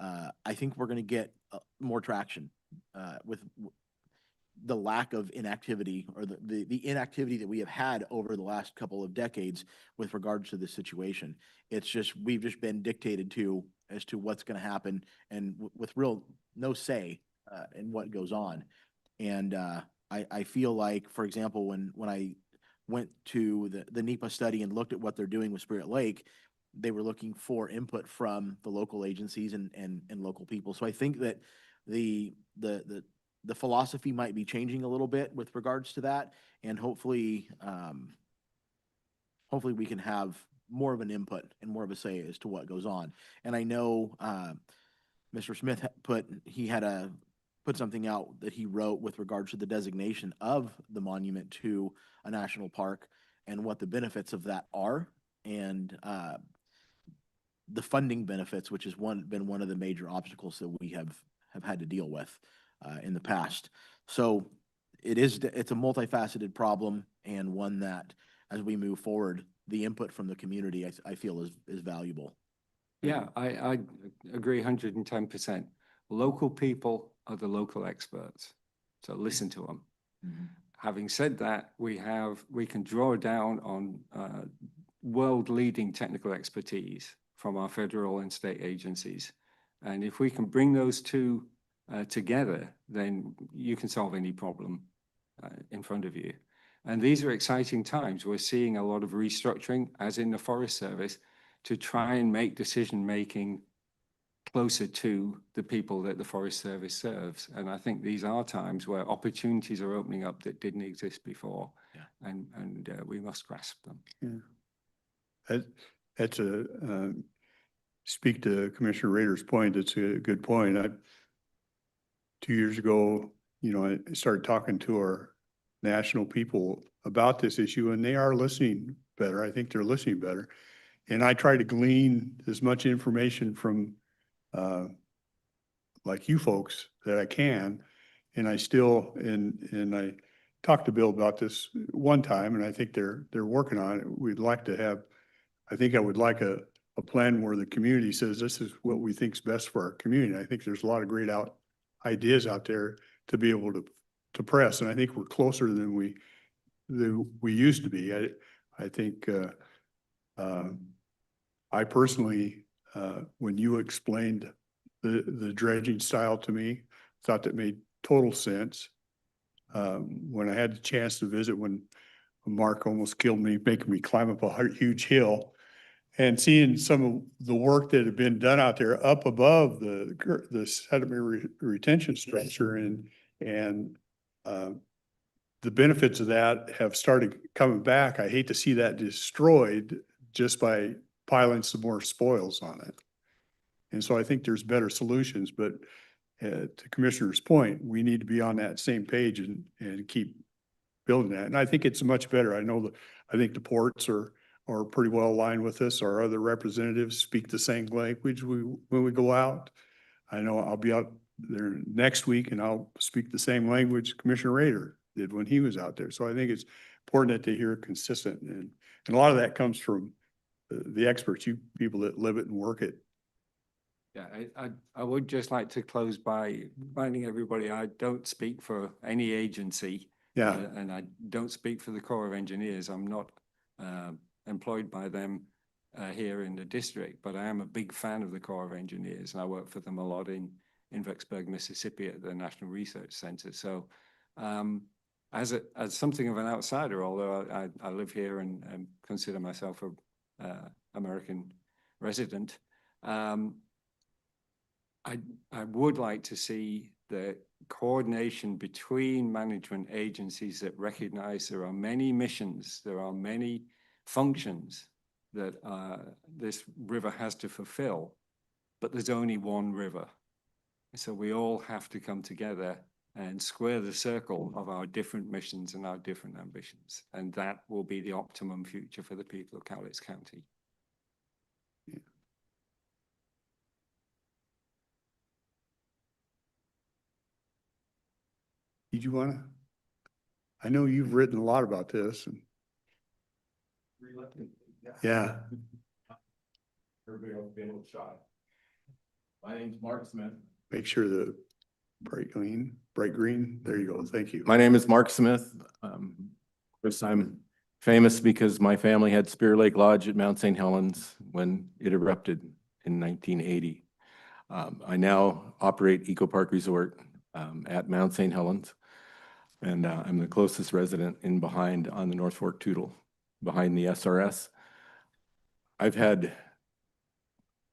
I think we're going to get more traction with the lack of inactivity, or the inactivity that we have had over the last couple of decades with regards to this situation. It's just, we've just been dictated to as to what's going to happen, and with real no say in what goes on. And I feel like, for example, when I went to the NEPA study and looked at what they're doing with Spirit Lake, they were looking for input from the local agencies and local people. So I think that the philosophy might be changing a little bit with regards to that, and hopefully we can have more of an input and more of a say as to what goes on. And I know, Mr. Smith put something out that he wrote with regards to the designation of the monument to a national park and what the benefits of that are, and the funding benefits, which has been one of the major obstacles that we have had to deal with in the past. So it's a multifaceted problem, and one that, as we move forward, the input from the community, I feel is valuable. Yeah, I agree 110%. Local people are the local experts, so listen to them. Having said that, we can draw down on world-leading technical expertise from our federal and state agencies. And if we can bring those two together, then you can solve any problem in front of you. And these are exciting times. We're seeing a lot of restructuring, as in the Forest Service, to try and make decision-making closer to the people that the Forest Service serves. And I think these are times where opportunities are opening up that didn't exist before. Yeah. And we must grasp them. Yeah. That's speak to Commissioner Rader's point. It's a good point. 2 years ago, I started talking to our national people about this issue, and they are listening better. I think they're listening better. And I try to glean as much information from like you folks that I can. And I still, and I talked to Bill about this one time, and I think they're working on it. We'd like to have, I think I would like a plan where the community says, this is what we think is best for our community. I think there's a lot of great ideas out there to be able to press. And I think we're closer than we used to be. I think, I personally, when you explained the dredging style to me, thought that made total sense. When I had the chance to visit, when Mark almost killed me, making me climb up a huge hill, and seeing some of the work that had been done out there up above the sediment retention structure, and the benefits of that have started coming back. I hate to see that destroyed just by piling some more spoils on it. And so I think there's better solutions, but to Commissioner's point, we need to be on that same page and keep building that. And I think it's much better. I think the ports are pretty well aligned with this. Our other representatives speak the same language when we go out. I know I'll be out there next week and I'll speak the same language Commissioner Rader did when he was out there. So I think it's important that they hear it consistent. And a lot of that comes from the experts, you people that live it and work it. Yeah, I would just like to close by reminding everybody, I don't speak for any agency. Yeah. And I don't speak for the Corps of Engineers. I'm not employed by them here in the district, but I am a big fan of the Corps of Engineers, and I work for them a lot in Vicksburg, Mississippi at the National Research Center. So as something of an outsider, although I live here and consider myself a American resident, I would like to see the coordination between management agencies that recognize there are many missions, there are many functions that this river has to fulfill, but there's only one river. So we all have to come together and square the circle of our different missions and our different ambitions. And that will be the optimum future for the people of Cowlitz County. Yeah. Did you want to? I know you've written a lot about this. And yeah. Everybody else be able to shot. My name's Mark Smith. Make sure the bright green. There you go. Thank you. My name is Mark Smith. Chris, I'm famous because my family had Spear Lake Lodge at Mount St. Helens when it erupted in 1980. I now operate Eco Park Resort at Mount St. Helens. And I'm the closest resident in behind on the North Fork Toutle, behind the SRS. I've had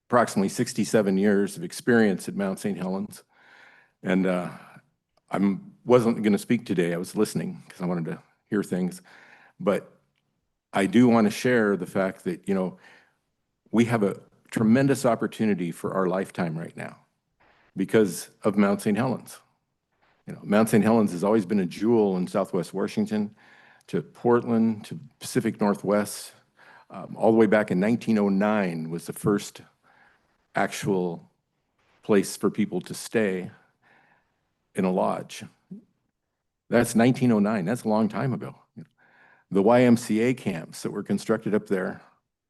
approximately 67 years of experience at Mount St. Helens. And wasn't going to speak today. I was listening because I wanted to hear things. But I do want to share the fact that, you know, we have a tremendous opportunity for our lifetime right now because of Mount St. Helens. You know, Mount St. Helens has always been a jewel in Southwest Washington, to Portland, to Pacific Northwest. All the way back in 1909 was the first actual place for people to stay in a lodge. That's 1909. That's a long time ago. The YMCA camps that were constructed up there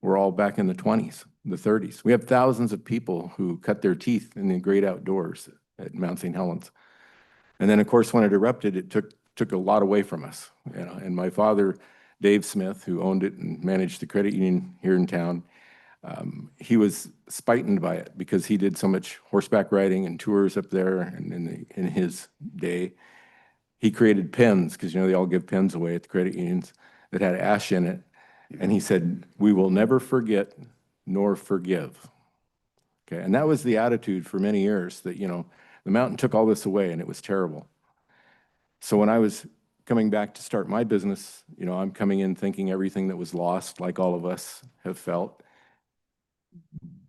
were all back in the 20s, the 30s. We have thousands of people who cut their teeth in the great outdoors at Mount St. Helens. And then, of course, when it erupted, it took a lot away from us. You know, and my father, Dave Smith, who owned it and managed the credit union here in town, he was spightened by it because he did so much horseback riding and tours up there. And in his day, he created pens, because, you know, they all give pens away at the credit unions, that had ash in it. And he said, "We will never forget nor forgive." Okay, and that was the attitude for many years, that, you know, the mountain took all this away and it was terrible. So when I was coming back to start my business, you know, I'm coming in thinking everything that was lost, like all of us have felt.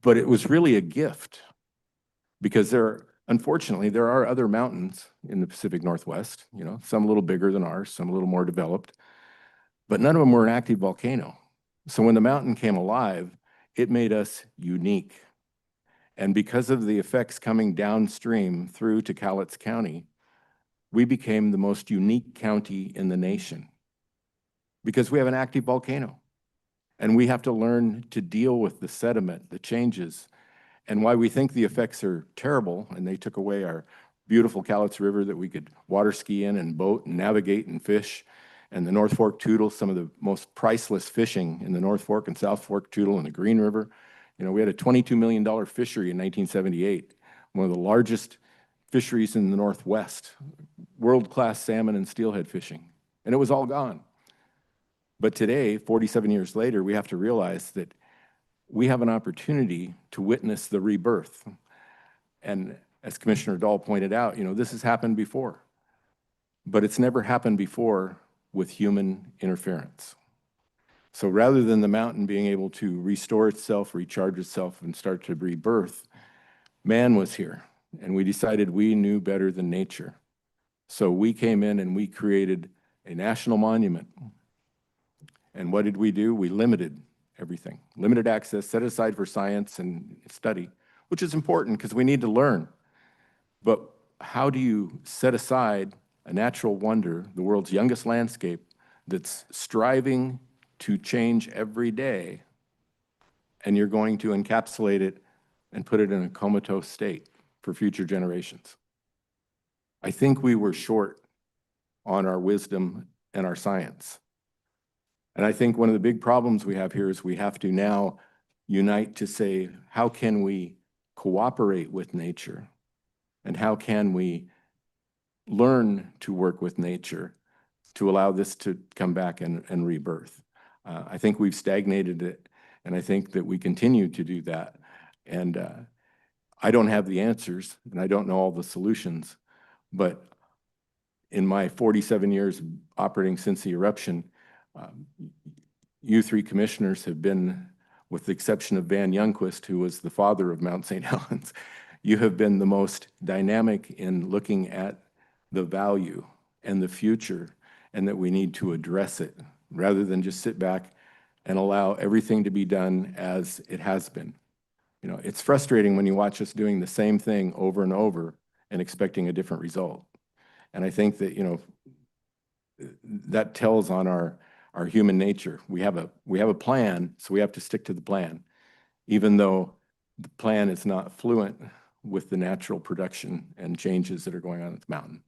But it was really a gift, because unfortunately, there are other mountains in the Pacific Northwest, you know, some a little bigger than ours, some a little more developed, but none of them were an active volcano. So when the mountain came alive, it made us unique. And because of the effects coming downstream through to Cowlitz County, we became the most unique county in the nation, because we have an active volcano. And we have to learn to deal with the sediment, the changes, and why we think the effects are terrible. And they took away our beautiful Cowlitz River that we could water ski in and boat and navigate and fish. And the North Fork Toutle, some of the most priceless fishing in the North Fork and South Fork Toutle and the Green River. You know, we had a $22 million fishery in 1978, one of the largest fisheries in the Northwest, world-class salmon and steelhead fishing, and it was all gone. But today, 47 years later, we have to realize that we have an opportunity to witness the rebirth. And as Commissioner Dahl pointed out, you know, this has happened before, but it's never happened before with human interference. So rather than the mountain being able to restore itself, recharge itself, and start to rebirth, man was here, and we decided we knew better than nature. So we came in and we created a national monument. And what did we do? We limited everything, limited access, set aside for science and study, which is important because we need to learn. But how do you set aside a natural wonder, the world's youngest landscape, that's striving to change every day, and you're going to encapsulate it and put it in a comatose state for future generations? I think we were short on our wisdom and our science. And I think one of the big problems we have here is we have to now unite to say, how can we cooperate with nature? And how can we learn to work with nature to allow this to come back and rebirth? I think we've stagnated it, and I think that we continue to do that. And I don't have the answers, and I don't know all the solutions, but in my 47 years operating since the eruption, you three commissioners have been, with the exception of Van Youngquist, who was the father of Mount St. Helens, you have been the most dynamic in looking at the value and the future, and that we need to address it rather than just sit back and allow everything to be done as it has been. You know, it's frustrating when you watch us doing the same thing over and over and expecting a different result. And I think that, you know, that tells on our human nature. We have a plan, so we have to stick to the plan, even though the plan is not fluent with the natural production and changes that are going on at the mountain.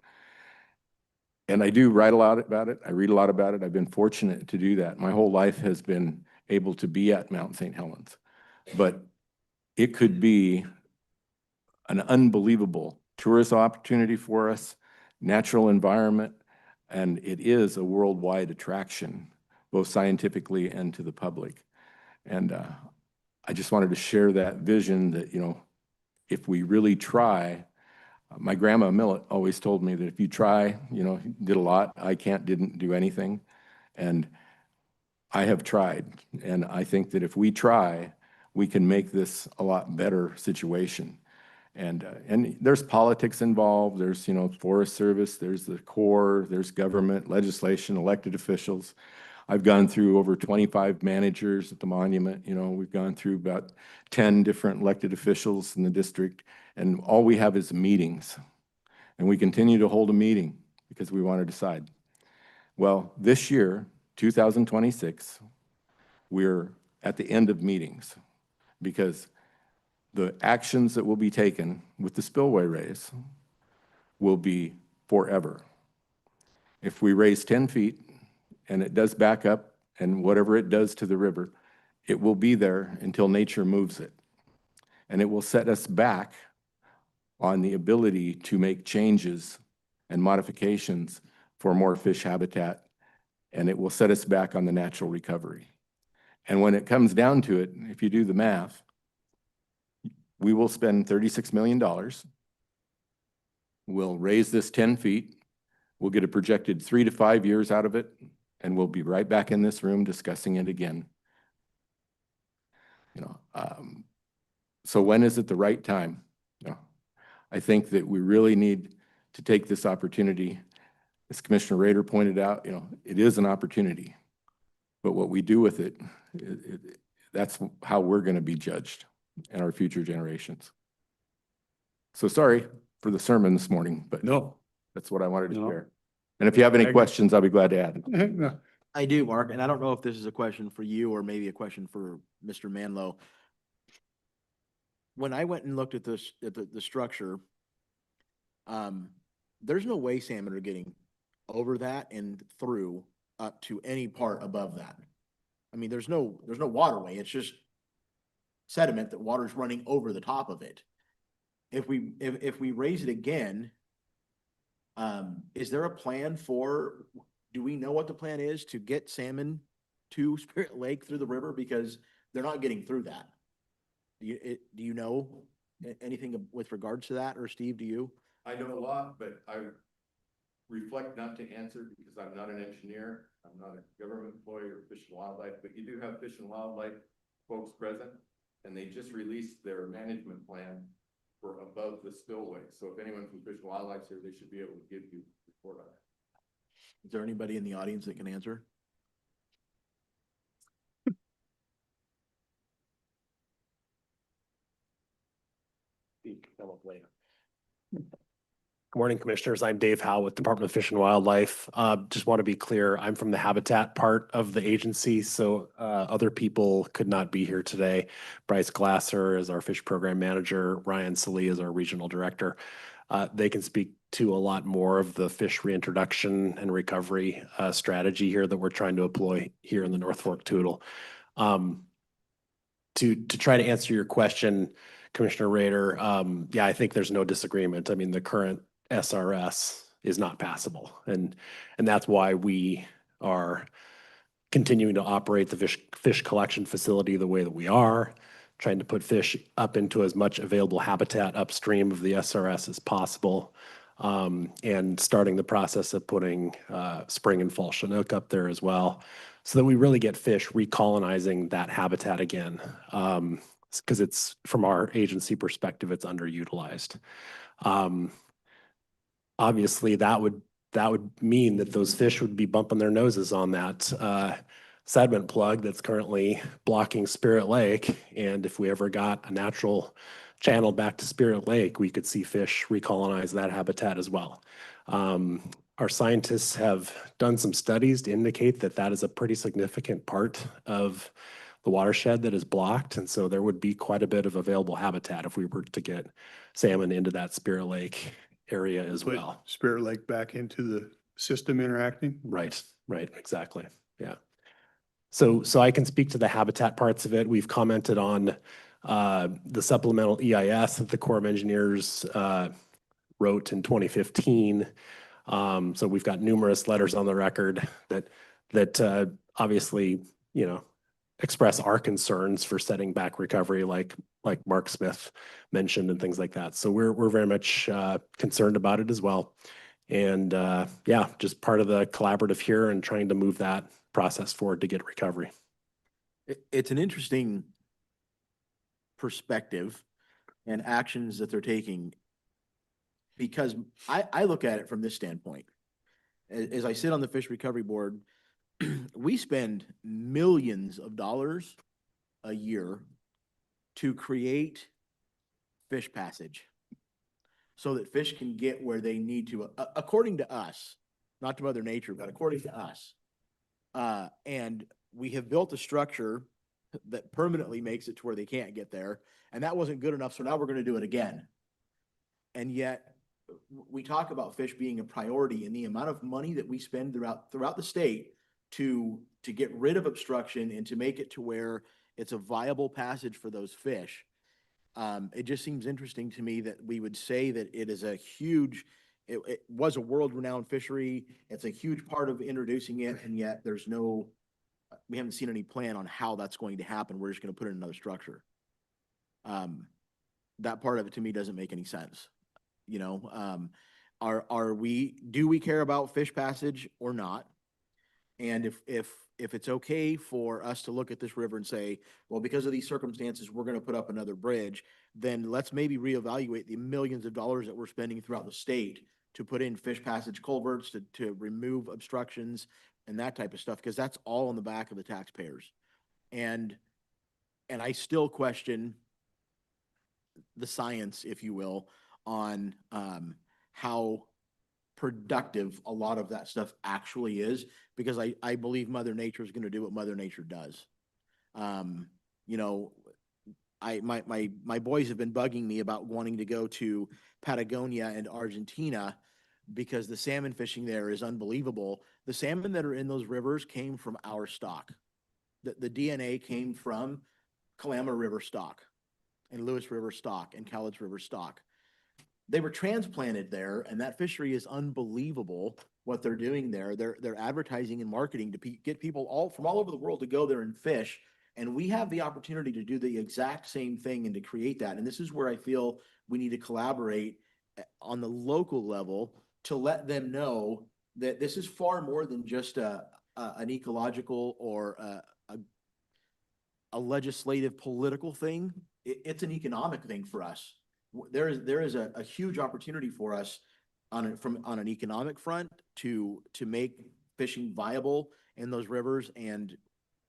And I do write a lot about it. I read a lot about it. I've been fortunate to do that. My whole life has been able to be at Mount St. Helens. But it could be an unbelievable tourist opportunity for us, natural environment, and it is a worldwide attraction, both scientifically and to the public. And I just wanted to share that vision that, you know, if we really try, my grandma Millet always told me that if you try, you know, did a lot, didn't do anything. And I have tried, and I think that if we try, we can make this a lot better situation. And there's politics involved, there's, you know, Forest Service, there's the Corps, there's government, legislation, elected officials. I've gone through over 25 managers at the monument, you know, we've gone through about 10 different elected officials in the district, and all we have is meetings. And we continue to hold a meeting because we want to decide. Well, this year, 2026, we're at the end of meetings because the actions that will be taken with the spillway raise will be forever. If we raise 10 feet and it does back up and whatever it does to the river, it will be there until nature moves it. And it will set us back on the ability to make changes and modifications for more fish habitat, and it will set us back on the natural recovery. And when it comes down to it, if you do the math, we will spend $36 million. We'll raise this 10 feet. We'll get a projected 3 to 5 years out of it, and we'll be right back in this room discussing it again. You know, so when is it the right time? You know, I think that we really need to take this opportunity. As Commissioner Rader pointed out, you know, it is an opportunity, but what we do with it, that's how we're going to be judged and our future generations. So sorry for the sermon this morning, but No. that's what I wanted to No. share. And if you have any I agree. questions, I'll be glad to add. No. I do, Mark, and I don't know if this is a question for you or maybe a question for Mr. Manlow. When I went and looked at this, at the structure, there's no way salmon are getting over that and through up to any part above that. I mean, there's no waterway. It's just sediment that water's running over the top of it. If we raise it again, is there a plan for, do we know what the plan is to get salmon to Spirit Lake through the river? Because they're not getting through that. Do you know anything with regards to that, or Steve, do you? I know a lot, but I reflect not to answer because I'm not an engineer. I'm not a government employee or Fish and Wildlife, but you do have Fish and Wildlife folks present, and they just released their management plan for above the spillway. So if anyone from Fish and Wildlife's here, they should be able to give you a report on that. Is there anybody in the audience that can answer? Come up later. Good morning, Commissioners. I'm Dave Howe with Department of Fish and Wildlife. Just want to be clear, I'm from the habitat part of the agency, so other people could not be here today. Bryce Glasser is our fish program manager. Ryan Salee is our regional director. They can speak to a lot more of the fish reintroduction and recovery strategy here that we're trying to employ here in the North Fork Toutle. To try to answer your question, Commissioner Rader, yeah, I think there's no disagreement. I mean, the current SRS is not passable, and that's why we are continuing to operate the fish collection facility the way that we are, trying to put fish up into as much available habitat upstream of the SRS as possible, and starting the process of putting spring and fall Chinook up there as well, so that we really get fish recolonizing that habitat again. Because it's, from our agency perspective, it's underutilized. Obviously, that would mean that those fish would be bumping their noses on that sediment plug that's currently blocking Spirit Lake. And if we ever got a natural channel back to Spirit Lake, we could see fish recolonize that habitat as well. Our scientists have done some studies to indicate that that is a pretty significant part of the watershed that is blocked. And so there would be quite a bit of available habitat if we were to get salmon into that Spirit Lake area as Put well. Spirit Lake back into the system interacting. Right, exactly. Yeah. So I can speak to the habitat parts of it. We've commented on the supplemental EIS that the Corps of Engineers wrote in 2015. So we've got numerous letters on the record that obviously, you know, express our concerns for setting back recovery, like Mark Smith mentioned, and things like that. So we're very much concerned about it as well. And yeah, just part of the collaborative here and trying to move that process forward to get recovery. It's an interesting perspective and actions that they're taking, because I look at it from this standpoint. As I sit on the Fish Recovery Board, we spend millions of dollars a year to create fish passage so that fish can get where they need to, according to us, not to Mother Nature, but according to us. And we have built a structure that permanently makes it to where they can't get there. And that wasn't good enough. So now we're going to do it again. And yet we talk about fish being a priority, and the amount of money that we spend throughout the state to get rid of obstruction and to make it to where it's a viable passage for those fish. It just seems interesting to me that we would say that it is a huge, it was a world-renowned fishery. It's a huge part of introducing it, and yet we haven't seen any plan on how that's going to happen. We're just going to put in another structure. That part of it to me doesn't make any sense. You know, do we care about fish passage or not? And if it's okay for us to look at this river and say, well, because of these circumstances, we're going to put up another bridge, then let's maybe reevaluate the millions of dollars that we're spending throughout the state to put in fish passage culverts, to remove obstructions and that type of stuff, because that's all on the back of the taxpayers. And I still question the science, if you will, on how productive a lot of that stuff actually is, because I believe Mother Nature is going to do what Mother Nature does. You know, my boys have been bugging me about wanting to go to Patagonia and Argentina because the salmon fishing there is unbelievable. The salmon that are in those rivers came from our stock. The DNA came from Kalama River stock and Lewis River stock and Cowlitz River stock. They were transplanted there, and that fishery is unbelievable what they're doing there. They're advertising and marketing to get people from all over the world to go there and fish. And we have the opportunity to do the exact same thing and to create that. And this is where I feel we need to collaborate on the local level to let them know that this is far more than just an ecological or a legislative political thing. It's an economic thing for us. There is a huge opportunity for us on an economic front to make fishing viable in those rivers. And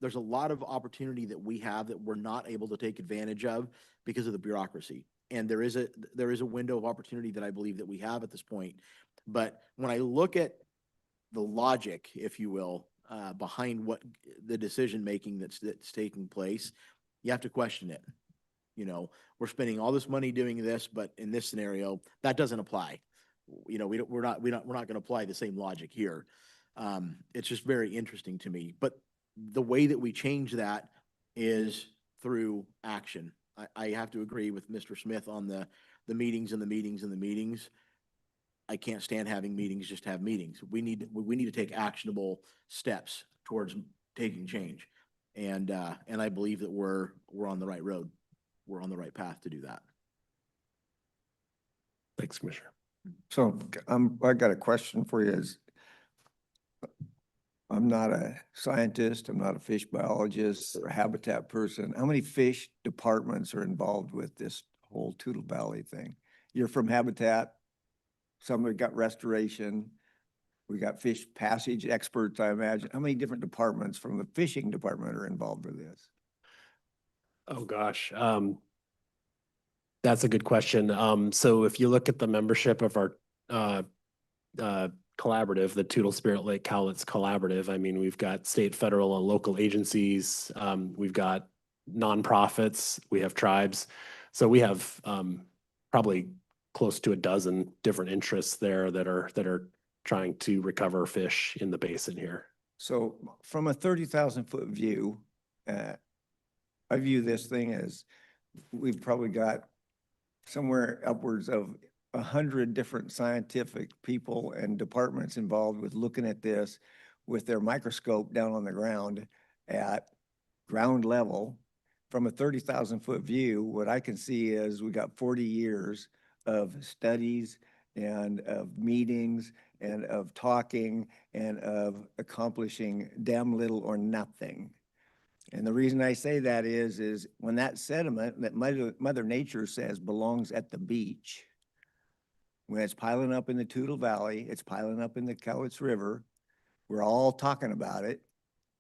there's a lot of opportunity that we have that we're not able to take advantage of because of the bureaucracy. And there is a window of opportunity that I believe that we have at this point. But when I look at the logic, if you will, behind what the decision making that's taking place, you have to question it. You know, we're spending all this money doing this, but in this scenario, that doesn't apply. You know, we're not going to apply the same logic here. It's just very interesting to me. But the way that we change that is through action. I have to agree with Mr. Smith on the meetings and the meetings and the meetings. I can't stand having meetings, just have meetings. We need to take actionable steps towards taking change. And I believe that we're on the right road. We're on the right path to do that. Thanks, Commissioner. So I got a question for you. I'm not a scientist, I'm not a fish biologist or a habitat person. How many fish departments are involved with this whole Toutle Valley thing? You're from Habitat, some have got restoration, we got fish passage experts, I imagine. How many different departments from the fishing department are involved with this? Oh, gosh. That's a good question. So if you look at the membership of our collaborative, the Toutle Spirit Lake Cowlitz Collaborative, I mean, we've got state, federal, and local agencies. We've got nonprofits. We have tribes. So we have probably close to a dozen different interests there that are trying to recover fish in the basin here. So from a 30,000-foot view, I view this thing as we've probably got somewhere upwards of 100 different scientific people and departments involved with looking at this with their microscope down on the ground at ground level. From a 30,000-foot view, what I can see is we got 40 years of studies and of meetings and of talking and of accomplishing damn little or nothing. And the reason I say that is when that sediment that Mother Nature says belongs at the beach, when it's piling up in the Toutle Valley, it's piling up in the Cowlitz River, we're all talking about it.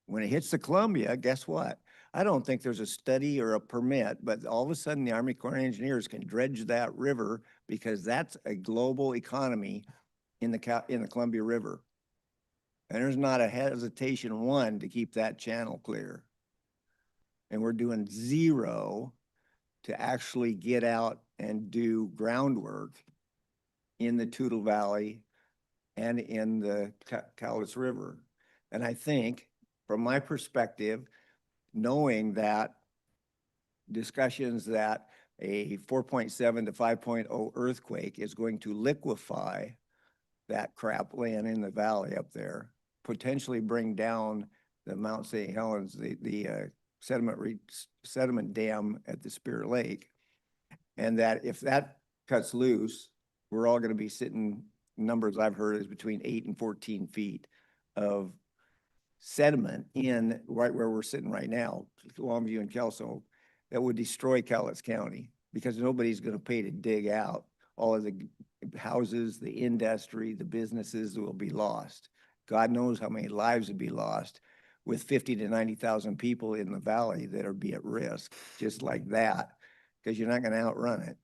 When it hits the Columbia, guess what? I don't think there's a study or a permit, but all of a sudden the Army Corps of Engineers can dredge that river because that's a global economy in the Columbia River. And there's not a hesitation one to keep that channel clear. And we're doing zero to actually get out and do groundwork in the Toutle Valley and in the Cowlitz River. And I think, from my perspective, knowing that discussions that a 4.7 to 5.0 earthquake is going to liquefy that crap land in the valley up there, potentially bring down the Mount St. Helens, the sediment dam at the Spirit Lake, and that if that cuts loose, we're all going to be sitting, numbers I've heard is between 8 and 14 feet of sediment in right where we're sitting right now, Longview and Kelso, that would destroy Cowlitz County because nobody's going to pay to dig out. All of the houses, the industry, the businesses will be lost. God knows how many lives would be lost with 50 to 90,000 people in the valley that are be at risk, just like that, because you're not going to outrun it.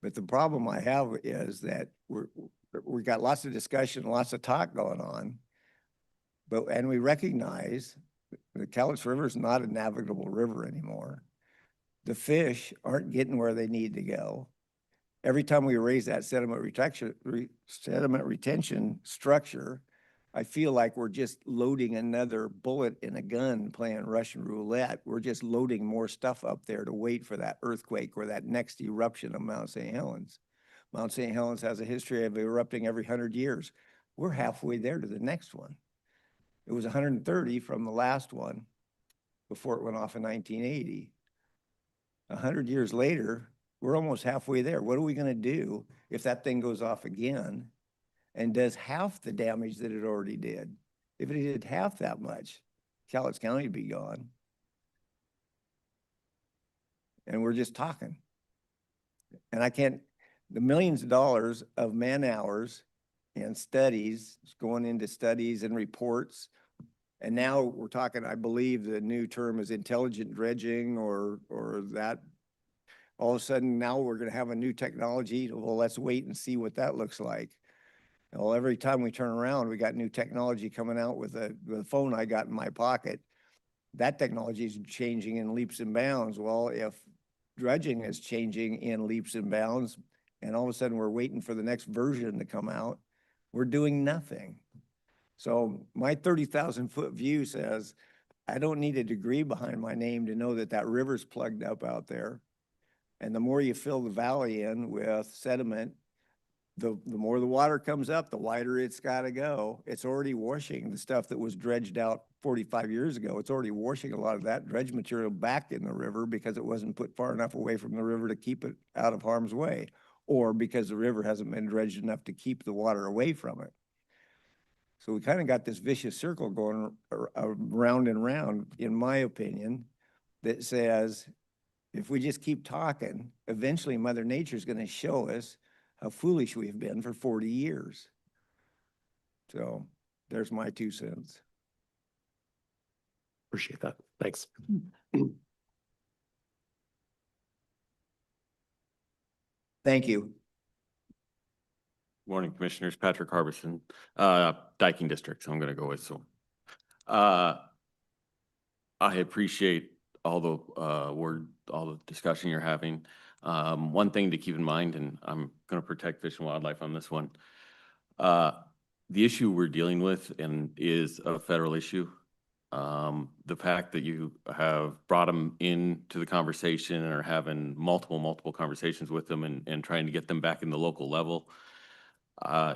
But the problem I have is that we got lots of discussion, lots of talk going on, and we recognize the Cowlitz River is not a navigable river anymore. The fish aren't getting where they need to go. Every time we raise that sediment retention structure, I feel like we're just loading another bullet in a gun playing Russian roulette. We're just loading more stuff up there to wait for that earthquake or that next eruption of Mount St. Helens. Mount St. Helens has a history of erupting every 100 years. We're halfway there to the next one. It was 130 from the last one before it went off in 1980. 100 years later, we're almost halfway there. What are we going to do if that thing goes off again and does half the damage that it already did? If it did half that much, Cowlitz County would be gone. And we're just talking. And the millions of dollars of man hours and studies going into studies and reports. And now we're talking, I believe the new term is intelligent dredging or that. All of a sudden now we're going to have a new technology. Well, let's wait and see what that looks like. Well, every time we turn around, we got new technology coming out with the phone I got in my pocket. That technology is changing in leaps and bounds. Well, if dredging is changing in leaps and bounds, and all of a sudden we're waiting for the next version to come out, we're doing nothing. So my 30,000 foot view says, I don't need a degree behind my name to know that that river's plugged up out there. And the more you fill the valley in with sediment, the more the water comes up, the wider it's got to go. It's already washing the stuff that was dredged out 45 years ago. It's already washing a lot of that dredge material back in the river because it wasn't put far enough away from the river to keep it out of harm's way, or because the river hasn't been dredged enough to keep the water away from it. So we kind of got this vicious circle going around and round, in my opinion, that says, if we just keep talking, eventually Mother Nature is going to show us how foolish we've been for 40 years. So there's my 2 cents. Appreciate that. Thanks. Thank you. Morning, Commissioners. Patrick Harbison, Diking District, so I'm going to go with so. I appreciate all the discussion you're having. One thing to keep in mind, and I'm going to protect fish and wildlife on this one. The issue we're dealing with is a federal issue. The fact that you have brought them into the conversation and are having multiple conversations with them and trying to get them back in the local level,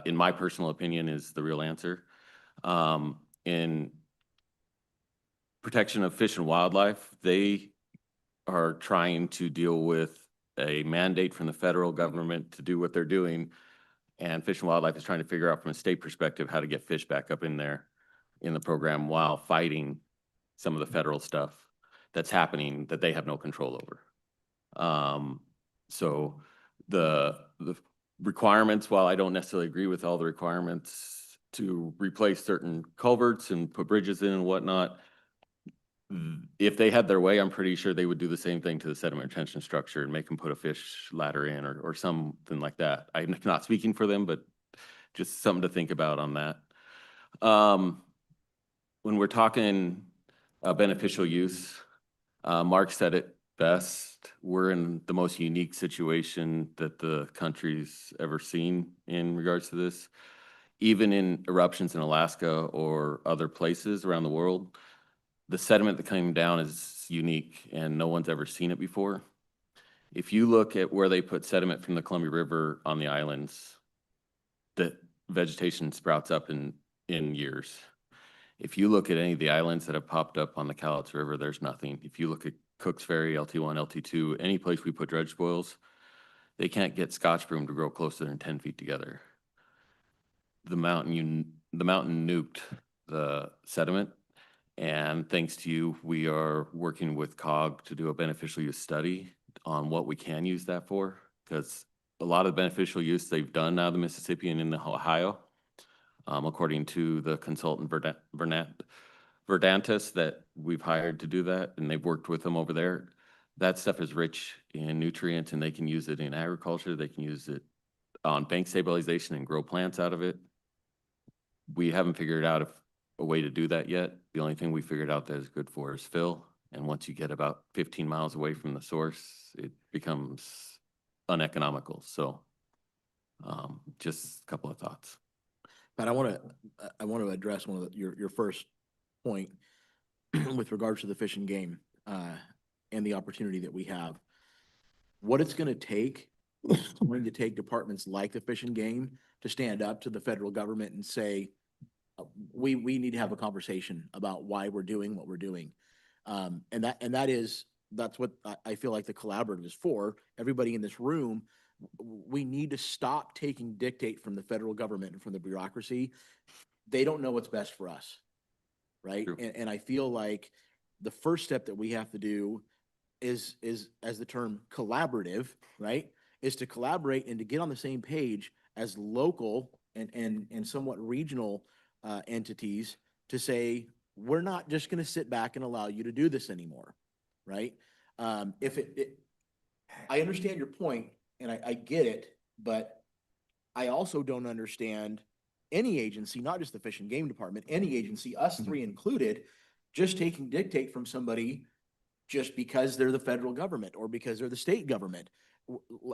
in my personal opinion, is the real answer. In protection of fish and wildlife, they are trying to deal with a mandate from the federal government to do what they're doing. And Fish and Wildlife is trying to figure out from a state perspective how to get fish back up in there in the program while fighting some of the federal stuff that's happening that they have no control over. So the requirements, while I don't necessarily agree with all the requirements to replace certain culverts and put bridges in and whatnot, if they had their way, I'm pretty sure they would do the same thing to the sediment retention structure and make them put a fish ladder in or something like that. I'm not speaking for them, but just something to think about on that. When we're talking beneficial use, Mark said it best. We're in the most unique situation that the country's ever seen in regards to this. Even in eruptions in Alaska or other places around the world, the sediment that came down is unique and no one's ever seen it before. If you look at where they put sediment from the Columbia River on the islands, the vegetation sprouts up in years. If you look at any of the islands that have popped up on the Cowlitz River, there's nothing. If you look at Cook's Ferry, LT1, LT2, any place we put dredge spoils, they can't get Scotch broom to grow closer than 10 feet together. The mountain nuked the sediment. And thanks to you, we are working with COG to do a beneficial use study on what we can use that for. Because a lot of beneficial use they've done now, the Mississippi and in the Ohio, according to the consultant Verdantis that we've hired to do that, and they've worked with them over there. That stuff is rich in nutrients and they can use it in agriculture. They can use it on bank stabilization and grow plants out of it. We haven't figured out a way to do that yet. The only thing we figured out that is good for is fill. And once you get about 15 miles away from the source, it becomes uneconomical. So just a couple of thoughts. But I want to address one of your first point with regards to the fish and game and the opportunity that we have. What it's going to take is going to take departments like the Fish and Game to stand up to the federal government and say, we need to have a conversation about why we're doing what we're doing. That's what I feel like the collaborative is for. Everybody in this room, we need to stop taking dictate from the federal government and from the bureaucracy. They don't know what's best for us, right? And I feel like the first step that we have to do is as the term collaborative, right? Is to collaborate and to get on the same page as local and somewhat regional entities to say, we're not just going to sit back and allow you to do this anymore, right? I understand your point and I get it, but I also don't understand any agency, not just the Fish and Game Department, any agency, us three included, just taking dictate from somebody just because they're the federal government or because they're the state government.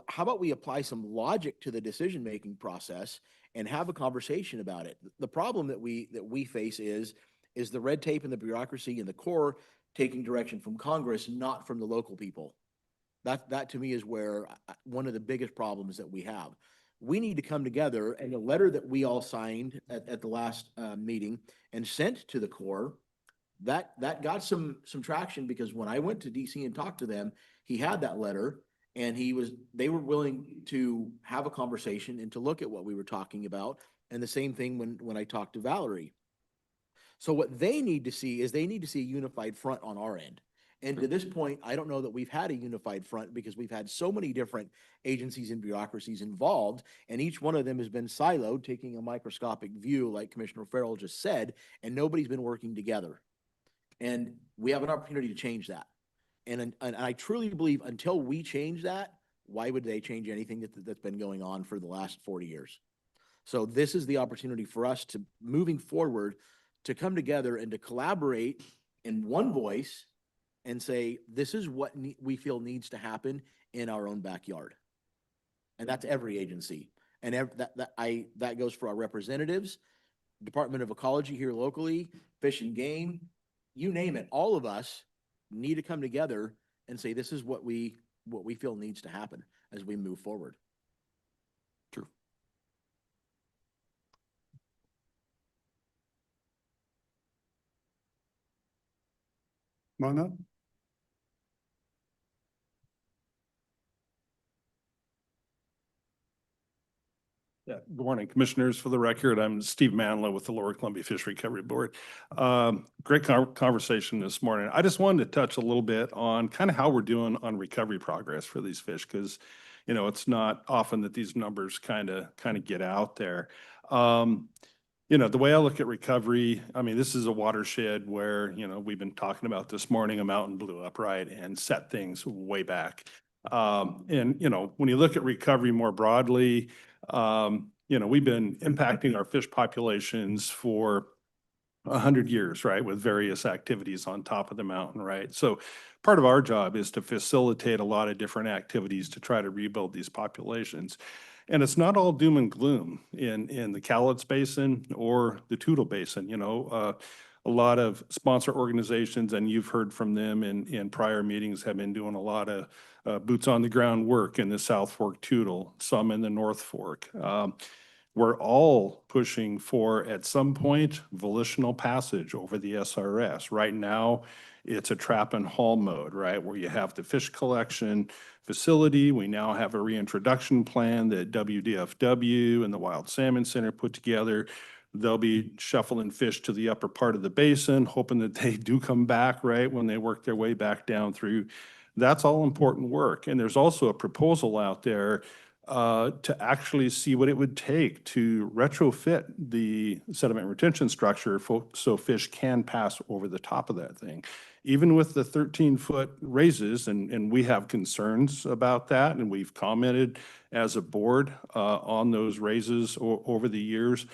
How about we apply some logic to the decision-making process and have a conversation about it? The problem that we face is the red tape and the bureaucracy and the Corps taking direction from Congress, not from the local people. That to me is where one of the biggest problems that we have. We need to come together, and a letter that we all signed at the last meeting and sent to the Corps, that got some traction, because when I went to DC and talked to them, he had that letter and they were willing to have a conversation and to look at what we were talking about. And the same thing when I talked to Valerie. So what they need to see is they need to see a unified front on our end. And to this point, I don't know that we've had a unified front because we've had so many different agencies and bureaucracies involved, and each one of them has been siloed, taking a microscopic view, like Commissioner Farrell just said, and nobody's been working together. And we have an opportunity to change that. And I truly believe until we change that, why would they change anything that's been going on for the last 40 years? So this is the opportunity for us to, moving forward, to come together and to collaborate in one voice and say, this is what we feel needs to happen in our own backyard. And that's every agency. And that goes for our representatives, Department of Ecology here locally, Fish and Game, you name it. All of us need to come together and say, this is what we feel needs to happen as we move forward. True. Come on up. Yeah, good morning, Commissioners. For the record, I'm Steve Manlow with the Lower Columbia Fish Recovery Board. Great conversation this morning. I just wanted to touch a little bit on kind of how we're doing on recovery progress for these fish, because, you know, it's not often that these numbers kind of get out there. You know, the way I look at recovery, I mean, this is a watershed where, you know, we've been talking about this morning, a mountain blew up, right, and set things way back. And, you know, when you look at recovery more broadly, you know, we've been impacting our fish populations for 100 years, right, with various activities on top of the mountain, right? So part of our job is to facilitate a lot of different activities to try to rebuild these populations. And it's not all doom and gloom in the Cowlitz Basin or the Toutle Basin. You know, a lot of sponsor organizations, and you've heard from them in prior meetings, have been doing a lot of boots on the ground work in the South Fork Toutle, some in the North Fork. We're all pushing for, at some point, volitional passage over the SRS. Right now, it's a trap and haul mode, right, where you have the fish collection facility. We now have a reintroduction plan that WDFW and the Wild Salmon Center put together. They'll be shuffling fish to the upper part of the basin, hoping that they do come back, right, when they work their way back down through. That's all important work. And there's also a proposal out there to actually see what it would take to retrofit the sediment retention structure so fish can pass over the top of that thing. Even with the 13-foot raises, and we have concerns about that, and we've commented as a board on those raises over the years.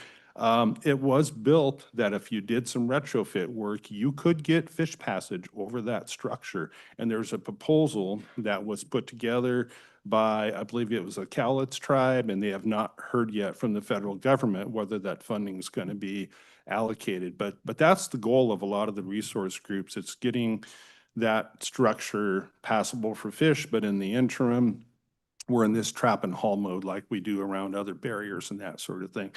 It was built that if you did some retrofit work, you could get fish passage over that structure. And there's a proposal that was put together by, I believe it was a Cowlitz tribe, and they have not heard yet from the federal government whether that funding is going to be allocated. But that's the goal of a lot of the resource groups. It's getting that structure passable for fish, but in the interim, we're in this trap and haul mode like we do around other barriers and that sort of thing.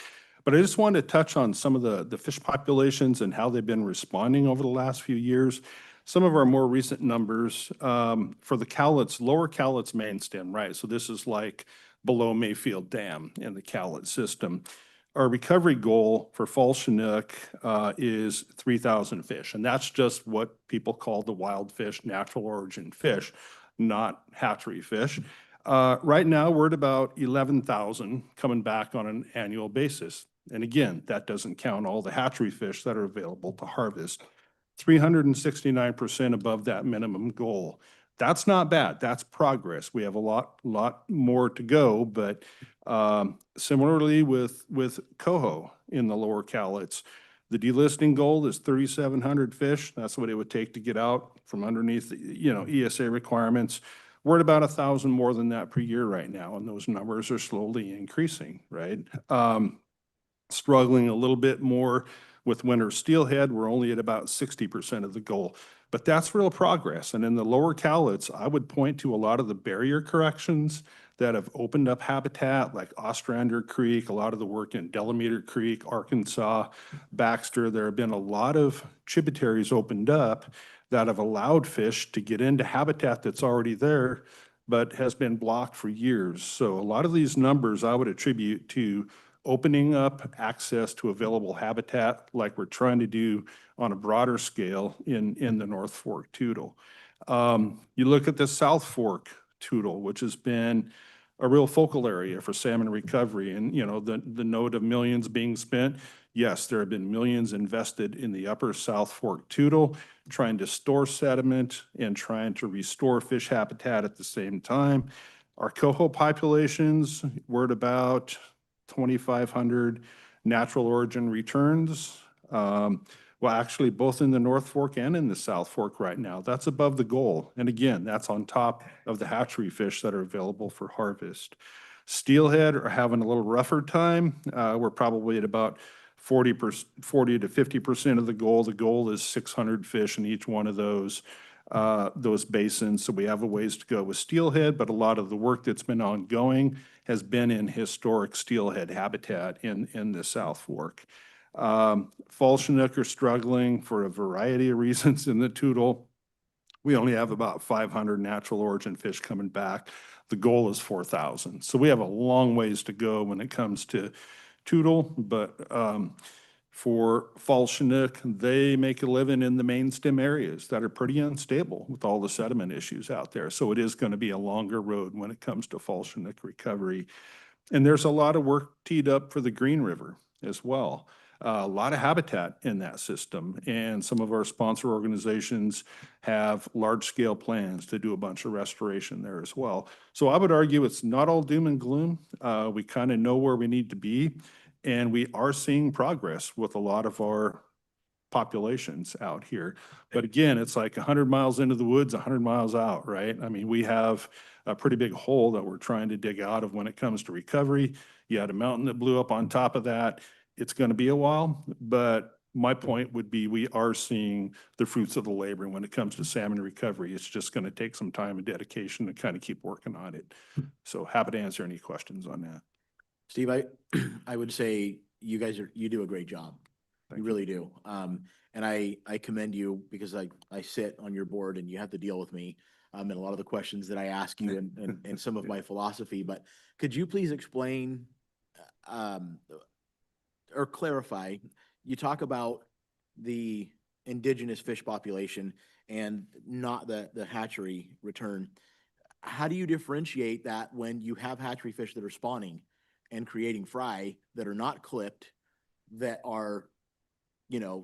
But I just wanted to touch on some of the fish populations and how they've been responding over the last few years. Some of our more recent numbers for the Cowlitz, lower Cowlitz main stem, right? So this is like below Mayfield Dam in the Cowlitz system. Our recovery goal for fall Chinook is 3,000 fish, and that's just what people call the wild fish, natural origin fish, not hatchery fish. Right now, we're at about 11,000 coming back on an annual basis. And again, that doesn't count all the hatchery fish that are available to harvest. 369% above that minimum goal. That's not bad. That's progress. We have a lot more to go, but similarly with coho in the lower Cowlitz, the delisting goal is 3,700 fish. That's what it would take to get out from underneath the, you know, ESA requirements. We're at about 1,000 more than that per year right now, and those numbers are slowly increasing, right? Struggling a little bit more with winter steelhead. We're only at about 60% of the goal, but that's real progress. And in the lower Cowlitz, I would point to a lot of the barrier corrections that have opened up habitat, like Ostrander Creek, a lot of the work in Delameter Creek, Arkansas, Baxter. There have been a lot of tributaries opened up that have allowed fish to get into habitat that's already there, but has been blocked for years. So a lot of these numbers I would attribute to opening up access to available habitat like we're trying to do on a broader scale in the North Fork Toutle. You look at the South Fork Toutle, which has been a real focal area for salmon recovery, and you know, the note of millions being spent. Yes, there have been millions invested in the upper South Fork Toutle, trying to store sediment and trying to restore fish habitat at the same time. Our coho populations, we're at about 2,500 natural origin returns. Well, actually, both in the North Fork and in the South Fork right now. That's above the goal. And again, that's on top of the hatchery fish that are available for harvest. Steelhead are having a little rougher time. We're probably at about 40 to 50% of the goal. The goal is 600 fish in each one of those basins. So we have a ways to go with steelhead, but a lot of the work that's been ongoing has been in historic steelhead habitat in the South Fork. Fall Chinook are struggling for a variety of reasons in the Toutle. We only have about 500 natural origin fish coming back. The goal is 4,000. So we have a long ways to go when it comes to Tootle, but for fall Chinook, they make a living in the main stem areas that are pretty unstable with all the sediment issues out there. So it is going to be a longer road when it comes to fall Chinook recovery. And there's a lot of work teed up for the Green River as well. A lot of habitat in that system, and some of our sponsor organizations have large-scale plans to do a bunch of restoration there as well. So I would argue it's not all doom and gloom. We kind of know where we need to be, and we are seeing progress with a lot of our populations out here. But again, it's like 100 miles into the woods, 100 miles out, right? I mean, we have a pretty big hole that we're trying to dig out of when it comes to recovery. You had a mountain that blew up on top of that. It's going to be a while, but my point would be we are seeing the fruits of the labor when it comes to salmon recovery. It's just going to take some time and dedication to kind of keep working on it. So happy to answer any questions on that. Steve, I would say you do a great job. You really do. And I commend you because I sit on your board and you have to deal with me and a lot of the questions that I ask you and some of my philosophy. But could you please explain or clarify, you talk about the indigenous fish population and not the hatchery return. How do you differentiate that when you have hatchery fish that are spawning and creating fry that are not clipped, that are,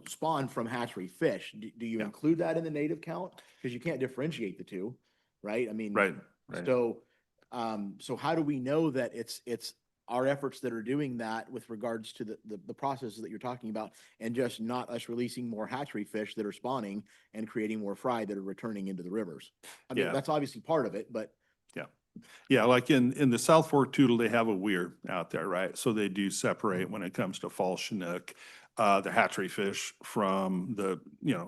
spawned from hatchery fish? Do you include that in the native count? Because you can't differentiate the two, right? I mean, Right. so, so how do we know that it's our efforts that are doing that with regards to the processes that you're talking about, and just not us releasing more hatchery fish that are spawning and creating more fry that are returning into the rivers? I mean, Yeah. that's obviously part of it, but. Yeah, like in the South Fork Tootle, they have a weir out there, right? So they do separate when it comes to fall Chinook, the hatchery fish from the,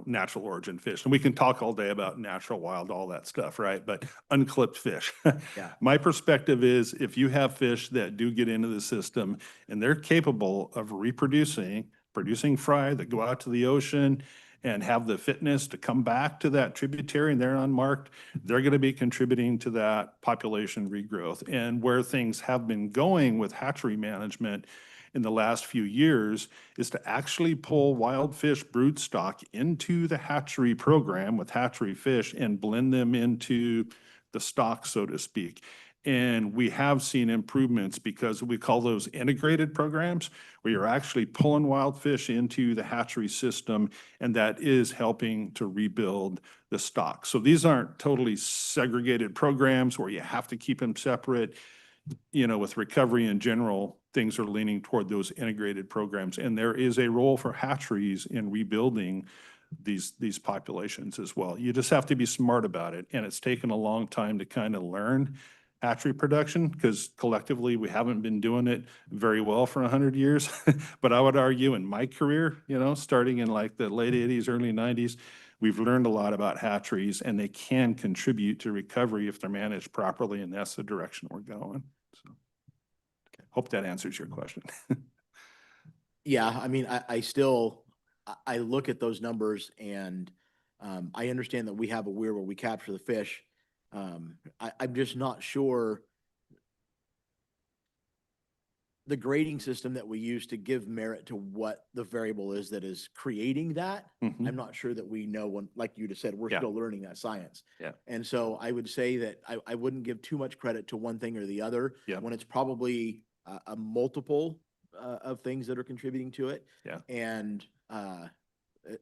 natural origin fish. And we can talk all day about natural, wild, all that stuff, right? But unclipped fish. Yeah. My perspective is if you have fish that do get into the system and they're capable of producing fry that go out to the ocean and have the fitness to come back to that tributary and they're unmarked, they're going to be contributing to that population regrowth. And where things have been going with hatchery management in the last few years is to actually pull wild fish brood stock into the hatchery program with hatchery fish and blend them into the stock, so to speak. And we have seen improvements because we call those integrated programs, where you're actually pulling wild fish into the hatchery system, and that is helping to rebuild the stock. So these aren't totally segregated programs where you have to keep them separate. With recovery in general, things are leaning toward those integrated programs, and there is a role for hatcheries in rebuilding these populations as well. You just have to be smart about it, and it's taken a long time to kind of learn hatchery production because collectively we haven't been doing it very well for 100 years. But I would argue in my career, starting in like the late 80s, early 90s, we've learned a lot about hatcheries, and they can contribute to recovery if they're managed properly, and that's the direction we're going. So hope that answers your question. Yeah, I mean, I look at those numbers and I understand that we have a weir where we capture the fish. I'm just not sure the grading system that we use to give merit to what the variable is that is creating that. Mhm. I'm not sure that we know when, like you just said, we're Yeah. still learning that science. Yeah. And so I would say that I wouldn't give too much credit to one thing or the other. Yeah. When it's probably a multiple of things that are contributing to it. Yeah. And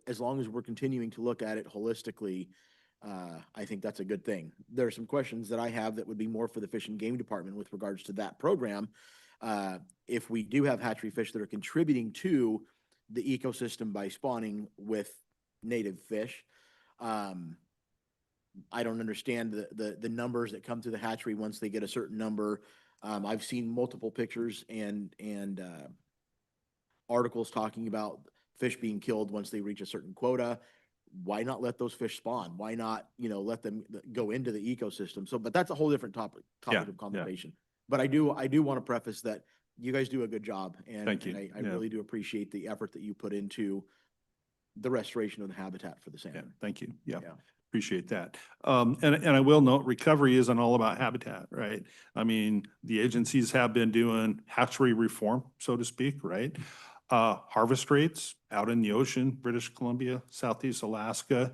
as long as we're continuing to look at it holistically, I think that's a good thing. There are some questions that I have that would be more for the Fish and Game Department with regards to that program. If we do have hatchery fish that are contributing to the ecosystem by spawning with native fish, I don't understand the numbers that come to the hatchery once they get a certain number. I've seen multiple pictures and articles talking about fish being killed once they reach a certain quota. Why not let those fish spawn? Why not, let them go into the ecosystem? So, but that's a whole different topic Yeah, of conversation. But I do want to preface that you guys do a good job, and, Thank you. I Yeah. really do appreciate the effort that you put into the restoration of the habitat for the Yeah, salmon. thank you. Yeah. Yeah. Appreciate that. And I will note, recovery isn't all about habitat, right? I mean, the agencies have been doing hatchery reform, so to speak, right? Harvest rates out in the ocean, British Columbia, Southeast Alaska,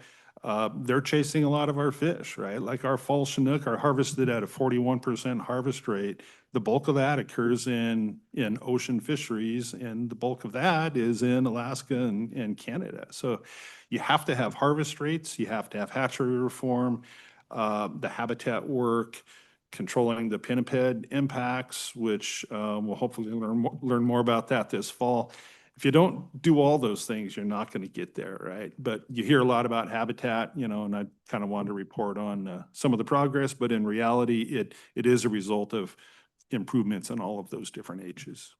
they're chasing a lot of our fish, right? Like our fall Chinook are harvested at a 41% harvest rate. The bulk of that occurs in ocean fisheries, and the bulk of that is in Alaska and Canada. So you have to have harvest rates, you have to have hatchery reform, the habitat work, controlling the pinniped impacts, which we'll hopefully learn more about that this fall. If you don't do all those things, you're not going to get there, right? But you hear a lot about habitat, you know, and I kind of wanted to report on some of the progress, but in reality, it is a result of improvements in all of those different H's.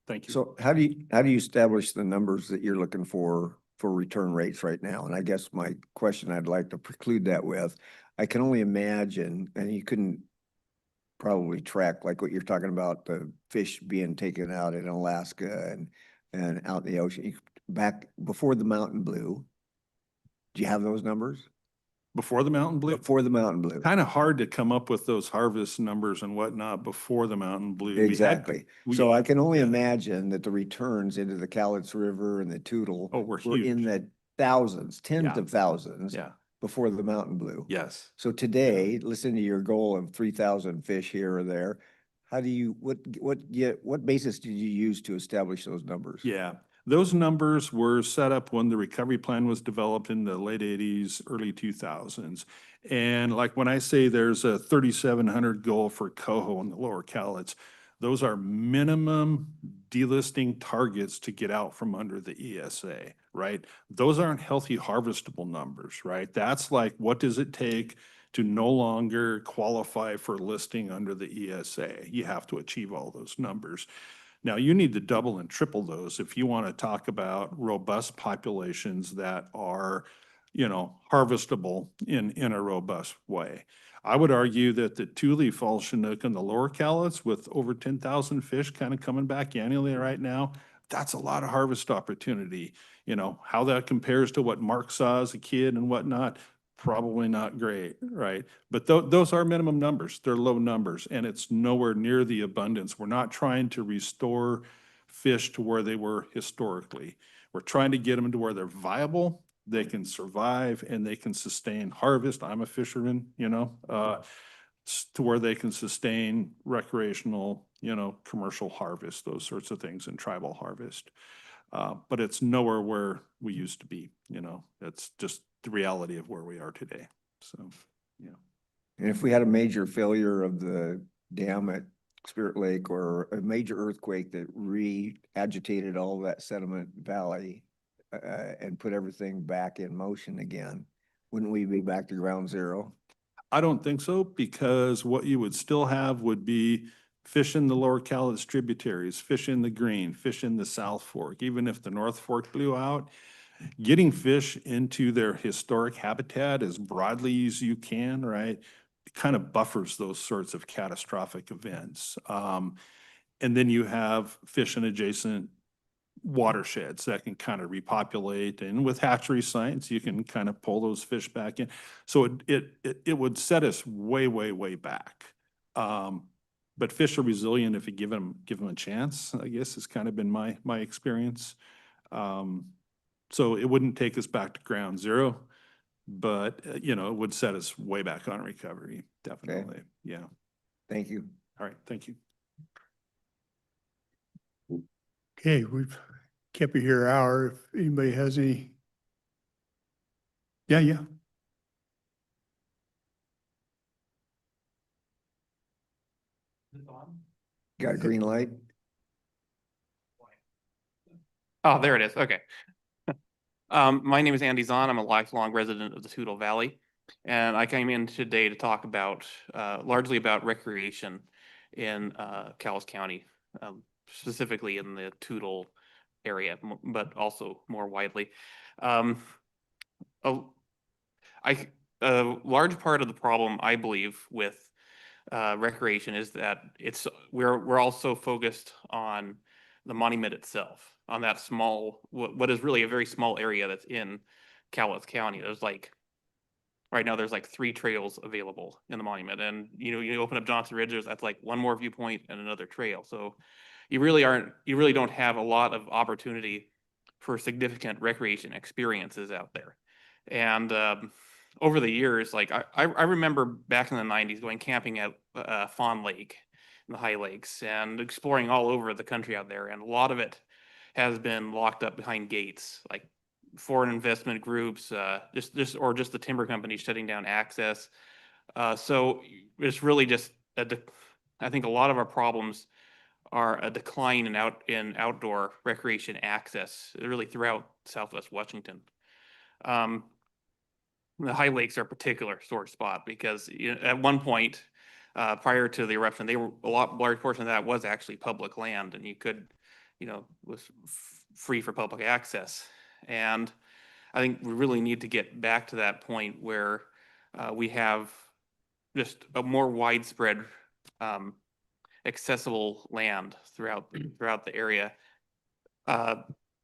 Thank you. So how do you establish the numbers that you're looking for return rates right now? And I guess my question I'd like to preclude that with, I can only imagine, and you couldn't probably track like what you're talking about, the fish being taken out in Alaska and out in the ocean. Back before the Mountain Blue, do you have those numbers? Before the Mountain Blue? Before the Mountain Blue. Kind of hard to come up with those harvest numbers and whatnot before the Mountain Blue. Exactly. So I can only imagine that the returns into the Cowlitz River and the Toutle were in huge. the thousands, tens Yeah. of thousands Yeah. before the Mountain Blue. Yes. So today, listen to your goal of 3,000 fish here or there. How do you, what basis did you use to establish those numbers? Yeah, those numbers were set up when the recovery plan was developed in the late 80s, early 2000s. And like when I say there's a 3,700 goal for coho in the lower Cowlitz, those are minimum delisting targets to get out from under the ESA, right? Those aren't healthy harvestable numbers, right? That's like, what does it take to no longer qualify for listing under the ESA? You have to achieve all those numbers. Now, you need to double and triple those if you want to talk about robust populations that are, you know, harvestable in a robust way. I would argue that the Thule Fall Chinook and the lower Cowlitz with over 10,000 fish kind of coming back annually right now, that's a lot of harvest opportunity. You know, how that compares to what Mark saw as a kid and whatnot, probably not great, right? But those are minimum numbers. They're low numbers, and it's nowhere near the abundance. We're not trying to restore fish to where they were historically. We're trying to get them to where they're viable, they can survive, and they can sustain harvest. I'm a fisherman, you know, to where they can sustain recreational, you know, commercial harvest, those sorts of things, and tribal harvest. But it's nowhere where we used to be, you know, it's just the reality of where we are today. So, yeah. And if we had a major failure of the dam at Spirit Lake or a major earthquake that re-agitated all that sediment valley and put everything back in motion again, wouldn't we be back to ground zero? I don't think so, because what you would still have would be fish in the lower Cowlitz tributaries, fish in the Green, fish in the South Fork. Even if the North Fork blew out, getting fish into their historic habitat as broadly as you can, right, it kind of buffers those sorts of catastrophic events. And then you have fish in adjacent watersheds that can kind of repopulate, and with hatchery sites, you can kind of pull those fish back in. So it would set us way, way, way back. But fish are resilient if you give them a chance, I guess has kind of been my experience. So it wouldn't take us back to ground zero, but you know, it would set us way back on recovery, definitely. Okay. Yeah. Thank you. All right, thank you. Okay, we've kept you here an hour. If anybody has any. Yeah. Got a green light? Oh, there it is. Okay. My name is Andy Zahn. I'm a lifelong resident of the Toutle Valley. And I came in today to talk about, largely about recreation in Cowlitz County, specifically in the Toutle area, but also more widely. A large part of the problem, I believe, with recreation is that we're also focused on the monument itself, on that small, what is really a very small area that's in Cowlitz County. There's like Right now, there's like 3 trails available in the monument, and you open up Johnson Ridge, that's like one more viewpoint and another trail. So you really don't have a lot of opportunity for significant recreation experiences out there. And over the years, like I remember back in the 90s going camping at Fawn Lake in the High Lakes and exploring all over the country out there, and a lot of it has been locked up behind gates, like foreign investment groups, just the timber companies shutting down access. So it's really just I think a lot of our problems are a decline in outdoor recreation access, really throughout Southwest Washington. The High Lakes are a particular sore spot because at one point, prior to the eruption, they were large portion of that was actually public land, and you could, was free for public access. And I think we really need to get back to that point where we have just a more widespread accessible land throughout the area.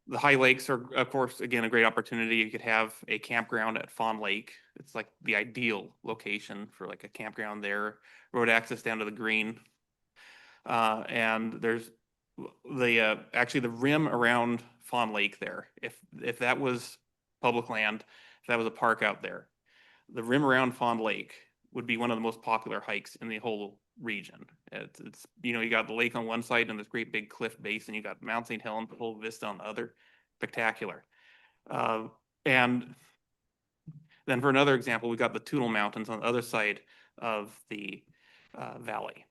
The High Lakes are, of course, again, a great opportunity. You could have a campground at Fawn Lake. It's like the ideal location for like a campground there. Road access down to the green. And there's actually the rim around Fawn Lake there. If that was public land, if that was a park out there, the rim around Fawn Lake would be one of the most popular hikes in the whole region. It's you got the lake on one side and this great big cliff base, and you got Mount St. Helens, the whole vista on the other. Spectacular. And then for another example, we got the Toutle Mountains on the other side of the valley,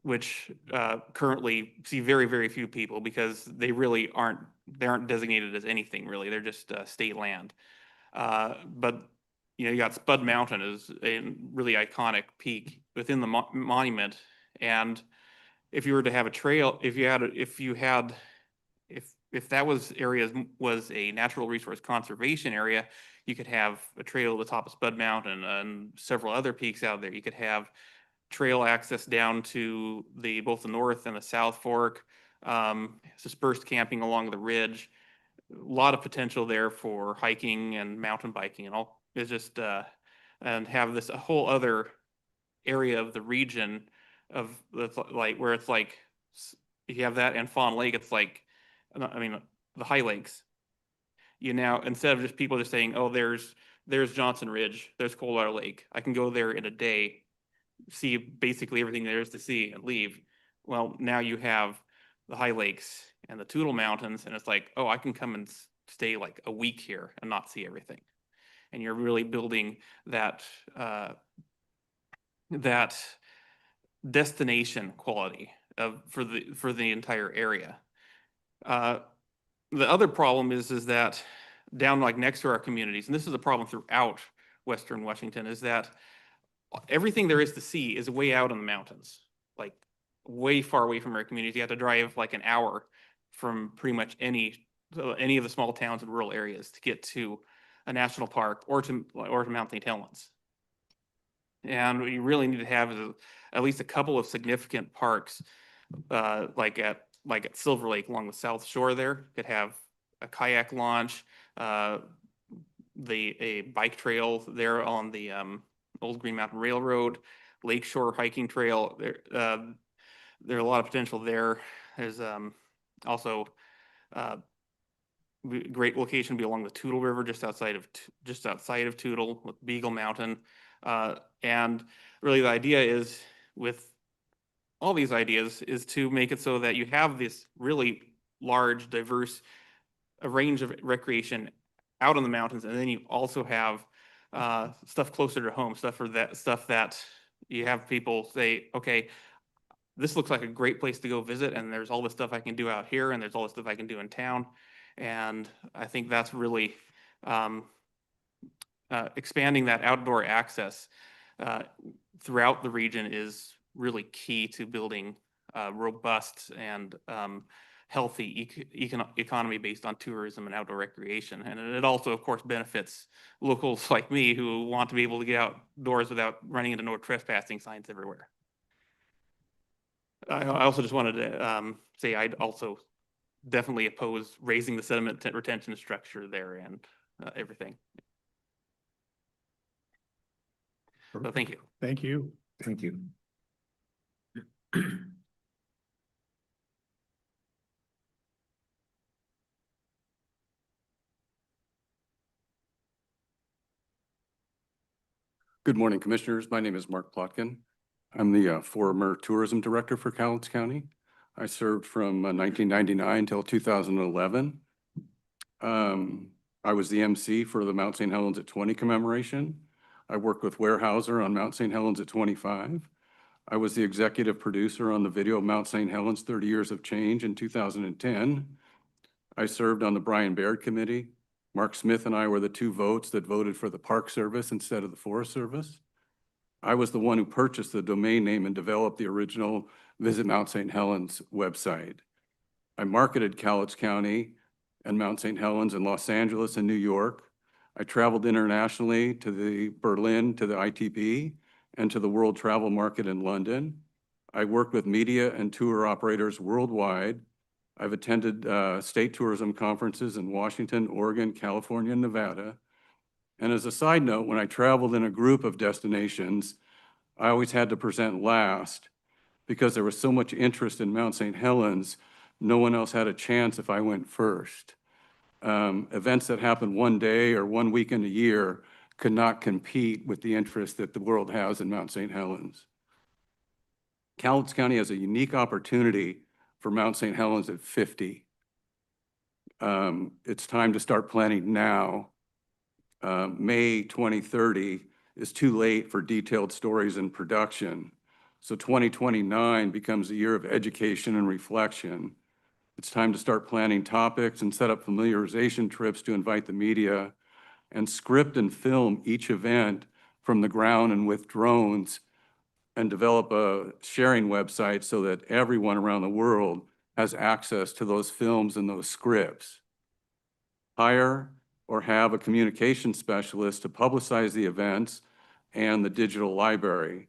which currently see very, very few people because they really aren't designated as anything really. They're just state land. But you got Spud Mountain as a really iconic peak within the monument. And if you were to have a trail, if that was a natural resource conservation area, you could have a trail to the top of Spud Mountain and several other peaks out there. You could have trail access down to both the north and the south fork, dispersed camping along the ridge. A lot of potential there for hiking and mountain biking and all. It's just and have a whole other area of the region of like where it's like you have that and Fawn Lake. It's like, I mean, the High Lakes. Now instead of just people just saying, oh, there's Johnson Ridge, there's Coldwater Lake, I can go there in a day, see basically everything there is to see and leave. Well, now you have the High Lakes and the Toutle Mountains, and it's like, oh, I can come and stay like a week here and not see everything. And you're really building that destination quality for the entire area. The other problem is that down like next to our communities, and this is a problem throughout Western Washington, is that everything there is to see is way out in the mountains, like way far away from our communities. You have to drive like an hour from pretty much any of the small towns and rural areas to get to a national park or to Mount St. Helens. And what you really need to have is at least a couple of significant parks, like at Silver Lake along the south shore there. You could have a kayak launch, a bike trail there on the Old Green Mountain Railroad, Lakeshore hiking trail. There's a lot of potential there. There's also great location be along the Toutle River, just outside of Toutle with Beagle Mountain. And really the idea is with all these ideas is to make it so that you have this really large, diverse range of recreation out in the mountains, and then you also have stuff closer to home, stuff that you have people say, okay, this looks like a great place to go visit, and there's all this stuff I can do out here, and there's all this stuff I can do in town. And I think that's really expanding that outdoor access throughout the region is really key to building robust and healthy economy based on tourism and outdoor recreation. And it also, of course, benefits locals like me who want to be able to get outdoors without running into no trespassing signs everywhere. I also just wanted to say I'd also definitely oppose raising the sediment retention structure there and everything. So thank you. Thank you. Thank you. Good morning, Commissioners. My name is Mark Plotkin. I'm the former Tourism Director for Cowlitz County. I served from 1999 till 2011. I was the MC for the Mount St. Helens at 20 commemoration. I worked with Weyerhaeuser on Mount St. Helens at 25. I was the executive producer on the video of Mount St. Helens 30 Years of Change in 2010. I served on the Brian Baird Committee. Mark Smith and I were the two votes that voted for the Park Service instead of the Forest Service. I was the one who purchased the domain name and developed the original Visit Mount St. Helens website. I marketed Cowlitz County and Mount St. Helens in Los Angeles and New York. I traveled internationally to Berlin, to the ITB, and to the World Travel Market in London. I worked with media and tour operators worldwide. I've attended state tourism conferences in Washington, Oregon, California, and Nevada. And as a side note, when I traveled in a group of destinations, I always had to present last because there was so much interest in Mount St. Helens, no one else had a chance if I went first. Events that happen one day or 1 weekend a year could not compete with the interest that the world has in Mount St. Helens. Cowlitz County has a unique opportunity for Mount St. Helens at 50. It's time to start planning now. May 2030 is too late for detailed stories and production. So 2029 becomes a year of education and reflection. It's time to start planning topics and set up familiarization trips to invite the media and script and film each event from the ground and with drones and develop a sharing website so that everyone around the world has access to those films and those scripts. Hire or have a communication specialist to publicize the events and the digital library.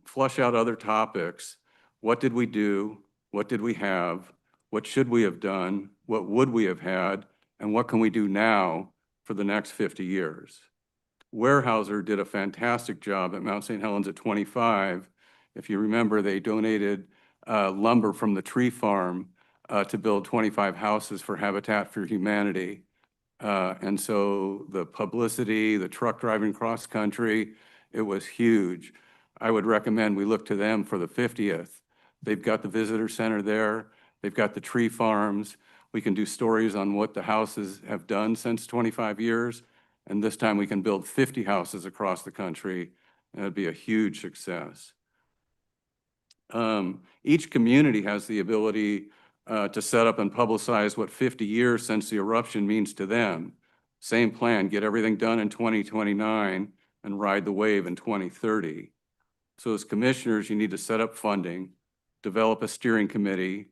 Flush out other topics. What did we do? What did we have? What should we have done? What would we have had? And what can we do now for the next 50 years? Weyerhaeuser did a fantastic job at Mount St. Helens at 25. If you remember, they donated lumber from the tree farm to build 25 houses for Habitat for Humanity. And so the publicity, the truck driving cross country, it was huge. I would recommend we look to them for the 50th. They've got the visitor center there. They've got the tree farms. We can do stories on what the houses have done since 25 years. And this time we can build 50 houses across the country. And it'd be a huge success. Each community has the ability to set up and publicize what 50 years since the eruption means to them. Same plan, get everything done in 2029 and ride the wave in 2030. So as commissioners, you need to set up funding, develop a steering committee,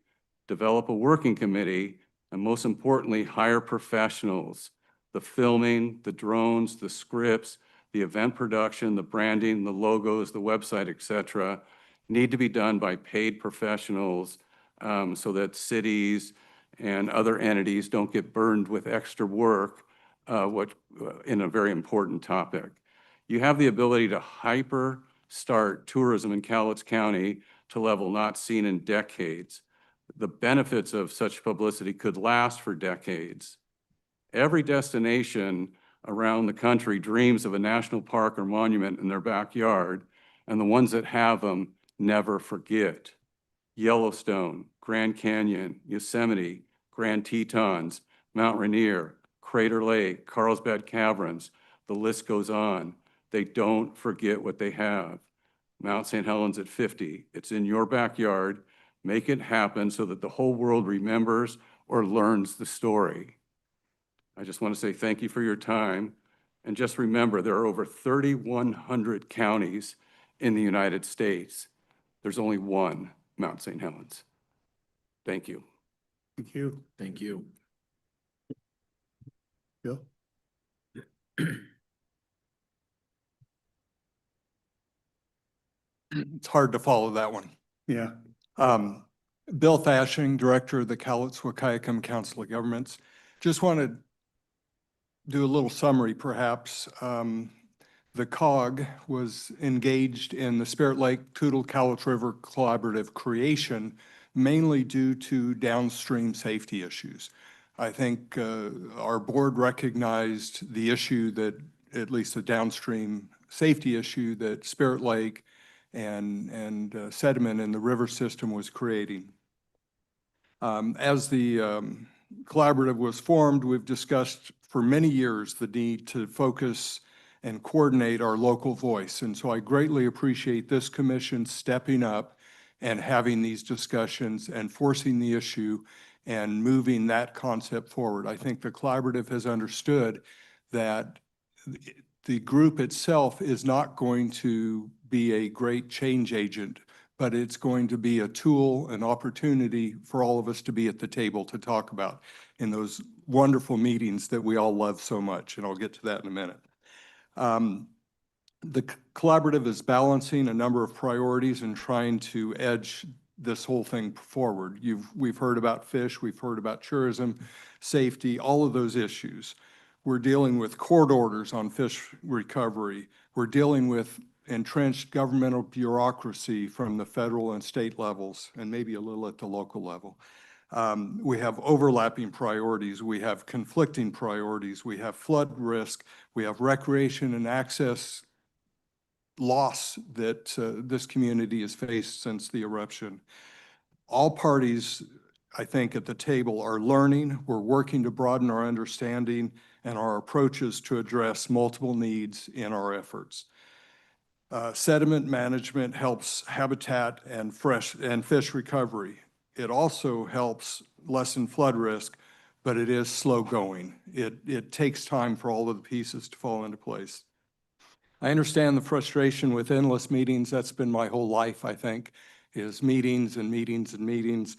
develop a working committee, and most importantly, hire professionals. The filming, the drones, the scripts, the event production, the branding, the logos, the website, etc., need to be done by paid professionals so that cities and other entities don't get burned with extra work in a very important topic. You have the ability to hyper start tourism in Cowlitz County to level not seen in decades. The benefits of such publicity could last for decades. Every destination around the country dreams of a national park or monument in their backyard, and the ones that have them never forget. Yellowstone, Grand Canyon, Yosemite, Grand Tetons, Mount Rainier, Crater Lake, Carlsbad Caverns, the list goes on. They don't forget what they have. Mount St. Helens at 50, it's in your backyard. Make it happen so that the whole world remembers or learns the story. I just want to say thank you for your time. And just remember, there are over 3,100 counties in the United States. There's only one Mount St. Helens. Thank you. Thank you. Thank you. Bill? It's hard to follow that one. Yeah. Bill Fashing, Director of the Cowlitz-Wahkiakum Council of Governments. Just want to do a little summary, perhaps. the COG was engaged in the Spirit Lake Toutle Cowlitz River Collaborative creation mainly due to downstream safety issues. I think our board recognized the issue that, at least the downstream safety issue that Spirit Lake and sediment in the river system was creating. As the collaborative was formed, we've discussed for many years the need to focus and coordinate our local voice. And so I greatly appreciate this commission stepping up and having these discussions and forcing the issue and moving that concept forward. I think the collaborative has understood that the group itself is not going to be a great change agent, but it's going to be a tool, an opportunity for all of us to be at the table to talk about in those wonderful meetings that we all love so much. And I'll get to that in a minute. The collaborative is balancing a number of priorities and trying to edge this whole thing forward. We've heard about fish, we've heard about tourism, safety, all of those issues. We're dealing with court orders on fish recovery. We're dealing with entrenched governmental bureaucracy from the federal and state levels, and maybe a little at the local level. We have overlapping priorities. We have conflicting priorities. We have flood risk. We have recreation and access loss that this community has faced since the eruption. All parties, I think, at the table are learning. We're working to broaden our understanding and our approaches to address multiple needs in our efforts. Sediment management helps habitat and fish recovery. It also helps lessen flood risk, but it is slow going. It takes time for all of the pieces to fall into place. I understand the frustration with endless meetings. That's been my whole life, I think, is meetings and meetings and meetings.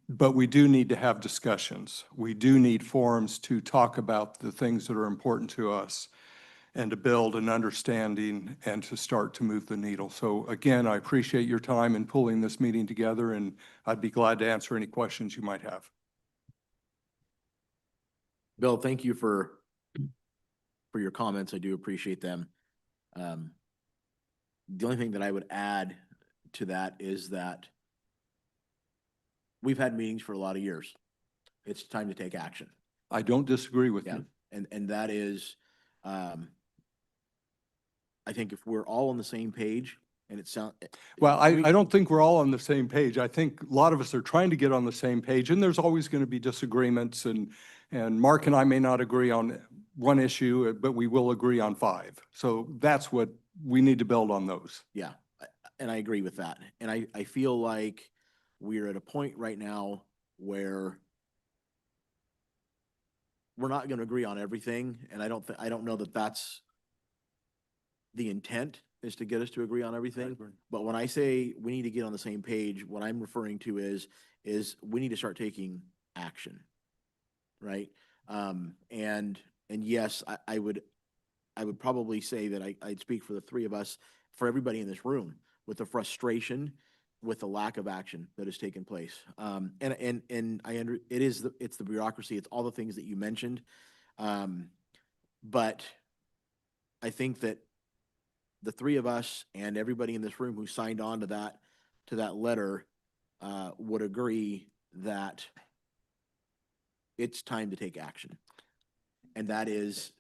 But we do need to have discussions. We do need forums to talk about the things that are important to us and to build an understanding and to start to move the needle. So again, I appreciate your time in pulling this meeting together, and I'd be glad to answer any questions you might have. Bill, thank you for your comments. I do appreciate them. The only thing that I would add to that is that we've had meetings for a lot of years. It's time to take action. I don't disagree with Yeah, you. and that is, I think if we're all on the same page, and it sounds. Well, I don't think we're all on the same page. I think a lot of us are trying to get on the same page, and there's always going to be disagreements, and Mark and I may not agree on one issue, but we will agree on 5. So that's what we need to build on those. Yeah, and I agree with that. And I feel like we're at a point right now where we're not going to agree on everything, and I don't know that that's the intent, is to get us to agree on everything. But when I say we need to get on the same page, what I'm referring to is we need to start taking action, right? And yes, I would probably say that I'd speak for the 3 of us, for everybody in this room, with the frustration with the lack of action that has taken place. And it's the bureaucracy, it's all the things that you mentioned. But I think that the 3 of us and everybody in this room who signed on to that letter would agree that it's time to take action. And that is,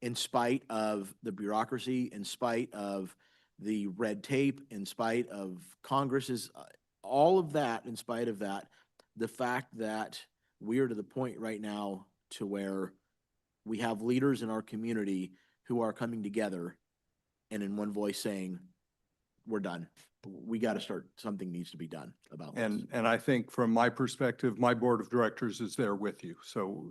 in spite of the bureaucracy, in spite of the red tape, in spite of Congress's, all of that, in spite of that, the fact that we are to the point right now to where we have leaders in our community who are coming together and in one voice saying, we're done. We got to start, something needs to be done about this. And I think from my perspective, my board of directors is there with you. So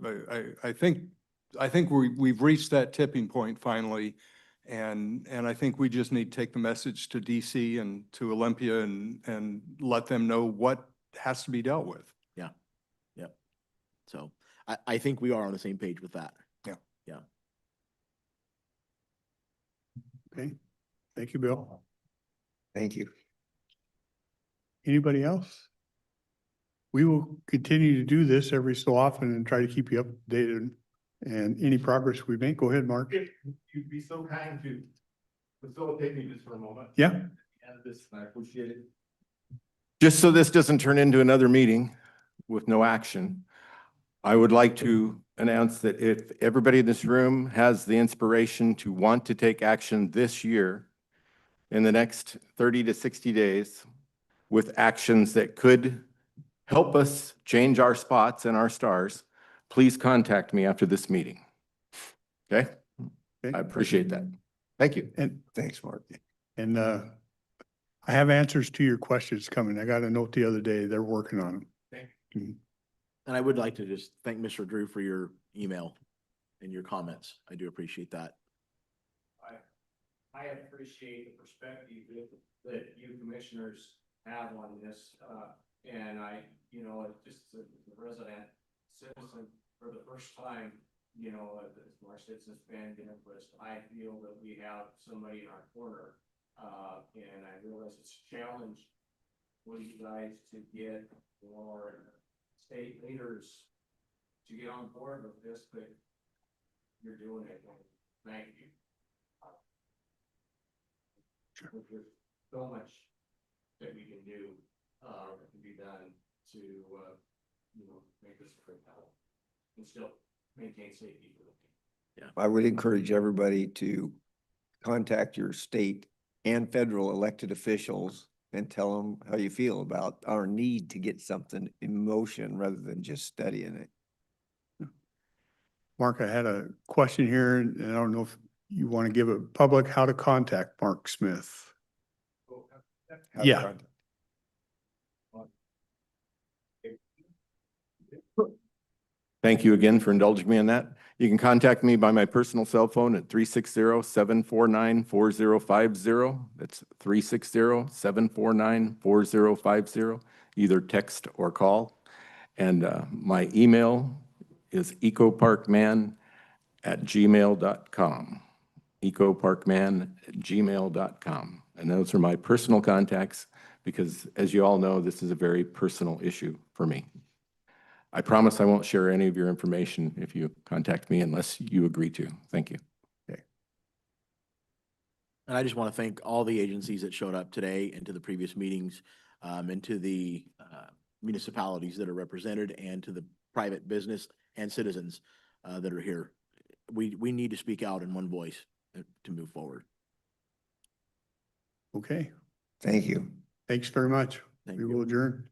I think we've reached that tipping point finally. And I think we just need to take the message to DC and to Olympia and let them know what has to be dealt with. Yeah. Yep. So I think we are on the same page with that. Yeah. Yeah. Okay. Thank you, Bill. Thank you. Anybody else? We will continue to do this every so often and try to keep you updated And any progress we make, go ahead, Mark. You'd be so kind to facilitate me just for a moment. Yeah. And this, I appreciate it. Just so this doesn't turn into another meeting with no action, I would like to announce that if everybody in this room has the inspiration to want to take action this year, in the next 30 to 60 days, with actions that could help us change our spots and our stars, please contact me after this meeting. Okay? Okay. I appreciate that. Thank you. And Thanks, Mark. And I have answers to your questions coming. I got a note the other day. They're working on them. And I would like to just thank Mr. Drew for your email and your comments. I do appreciate that. I appreciate the perspective that you commissioners have on this. And I, just as a resident citizen for the first time, as our citizens band interest, I feel that we have somebody in our corner. And I realize it's a challenge for you guys to get your state leaders to get on board with this, but you're doing it. Thank you. There's so much that we can do, that can be done to, make this a great health and still maintain safety for the people. I would encourage everybody to contact your state and federal elected officials and tell them how you feel about our need to get something in motion rather than just studying it. Mark, I had a question here, and I don't know if you want to give it public, how to contact Mark Smith. How to Yeah. contact- Thank you again for indulging me in that. You can contact me by my personal cell phone at 360-749-4050. That's 360-749-4050, either text or call. And my email is ecoparkman@gmail.com. ecoparkman@gmail.com. And those are my personal contacts because, as you all know, this is a very personal issue for me. I promise I won't share any of your information if you contact me unless you agree to. Thank you. Okay. And I just want to thank all the agencies that showed up today and to the previous meetings, and to the municipalities that are represented and to the private business and citizens that are here. We need to speak out in one voice to move forward. Okay. Thank you. Thanks very much. Thank We you. will adjourn.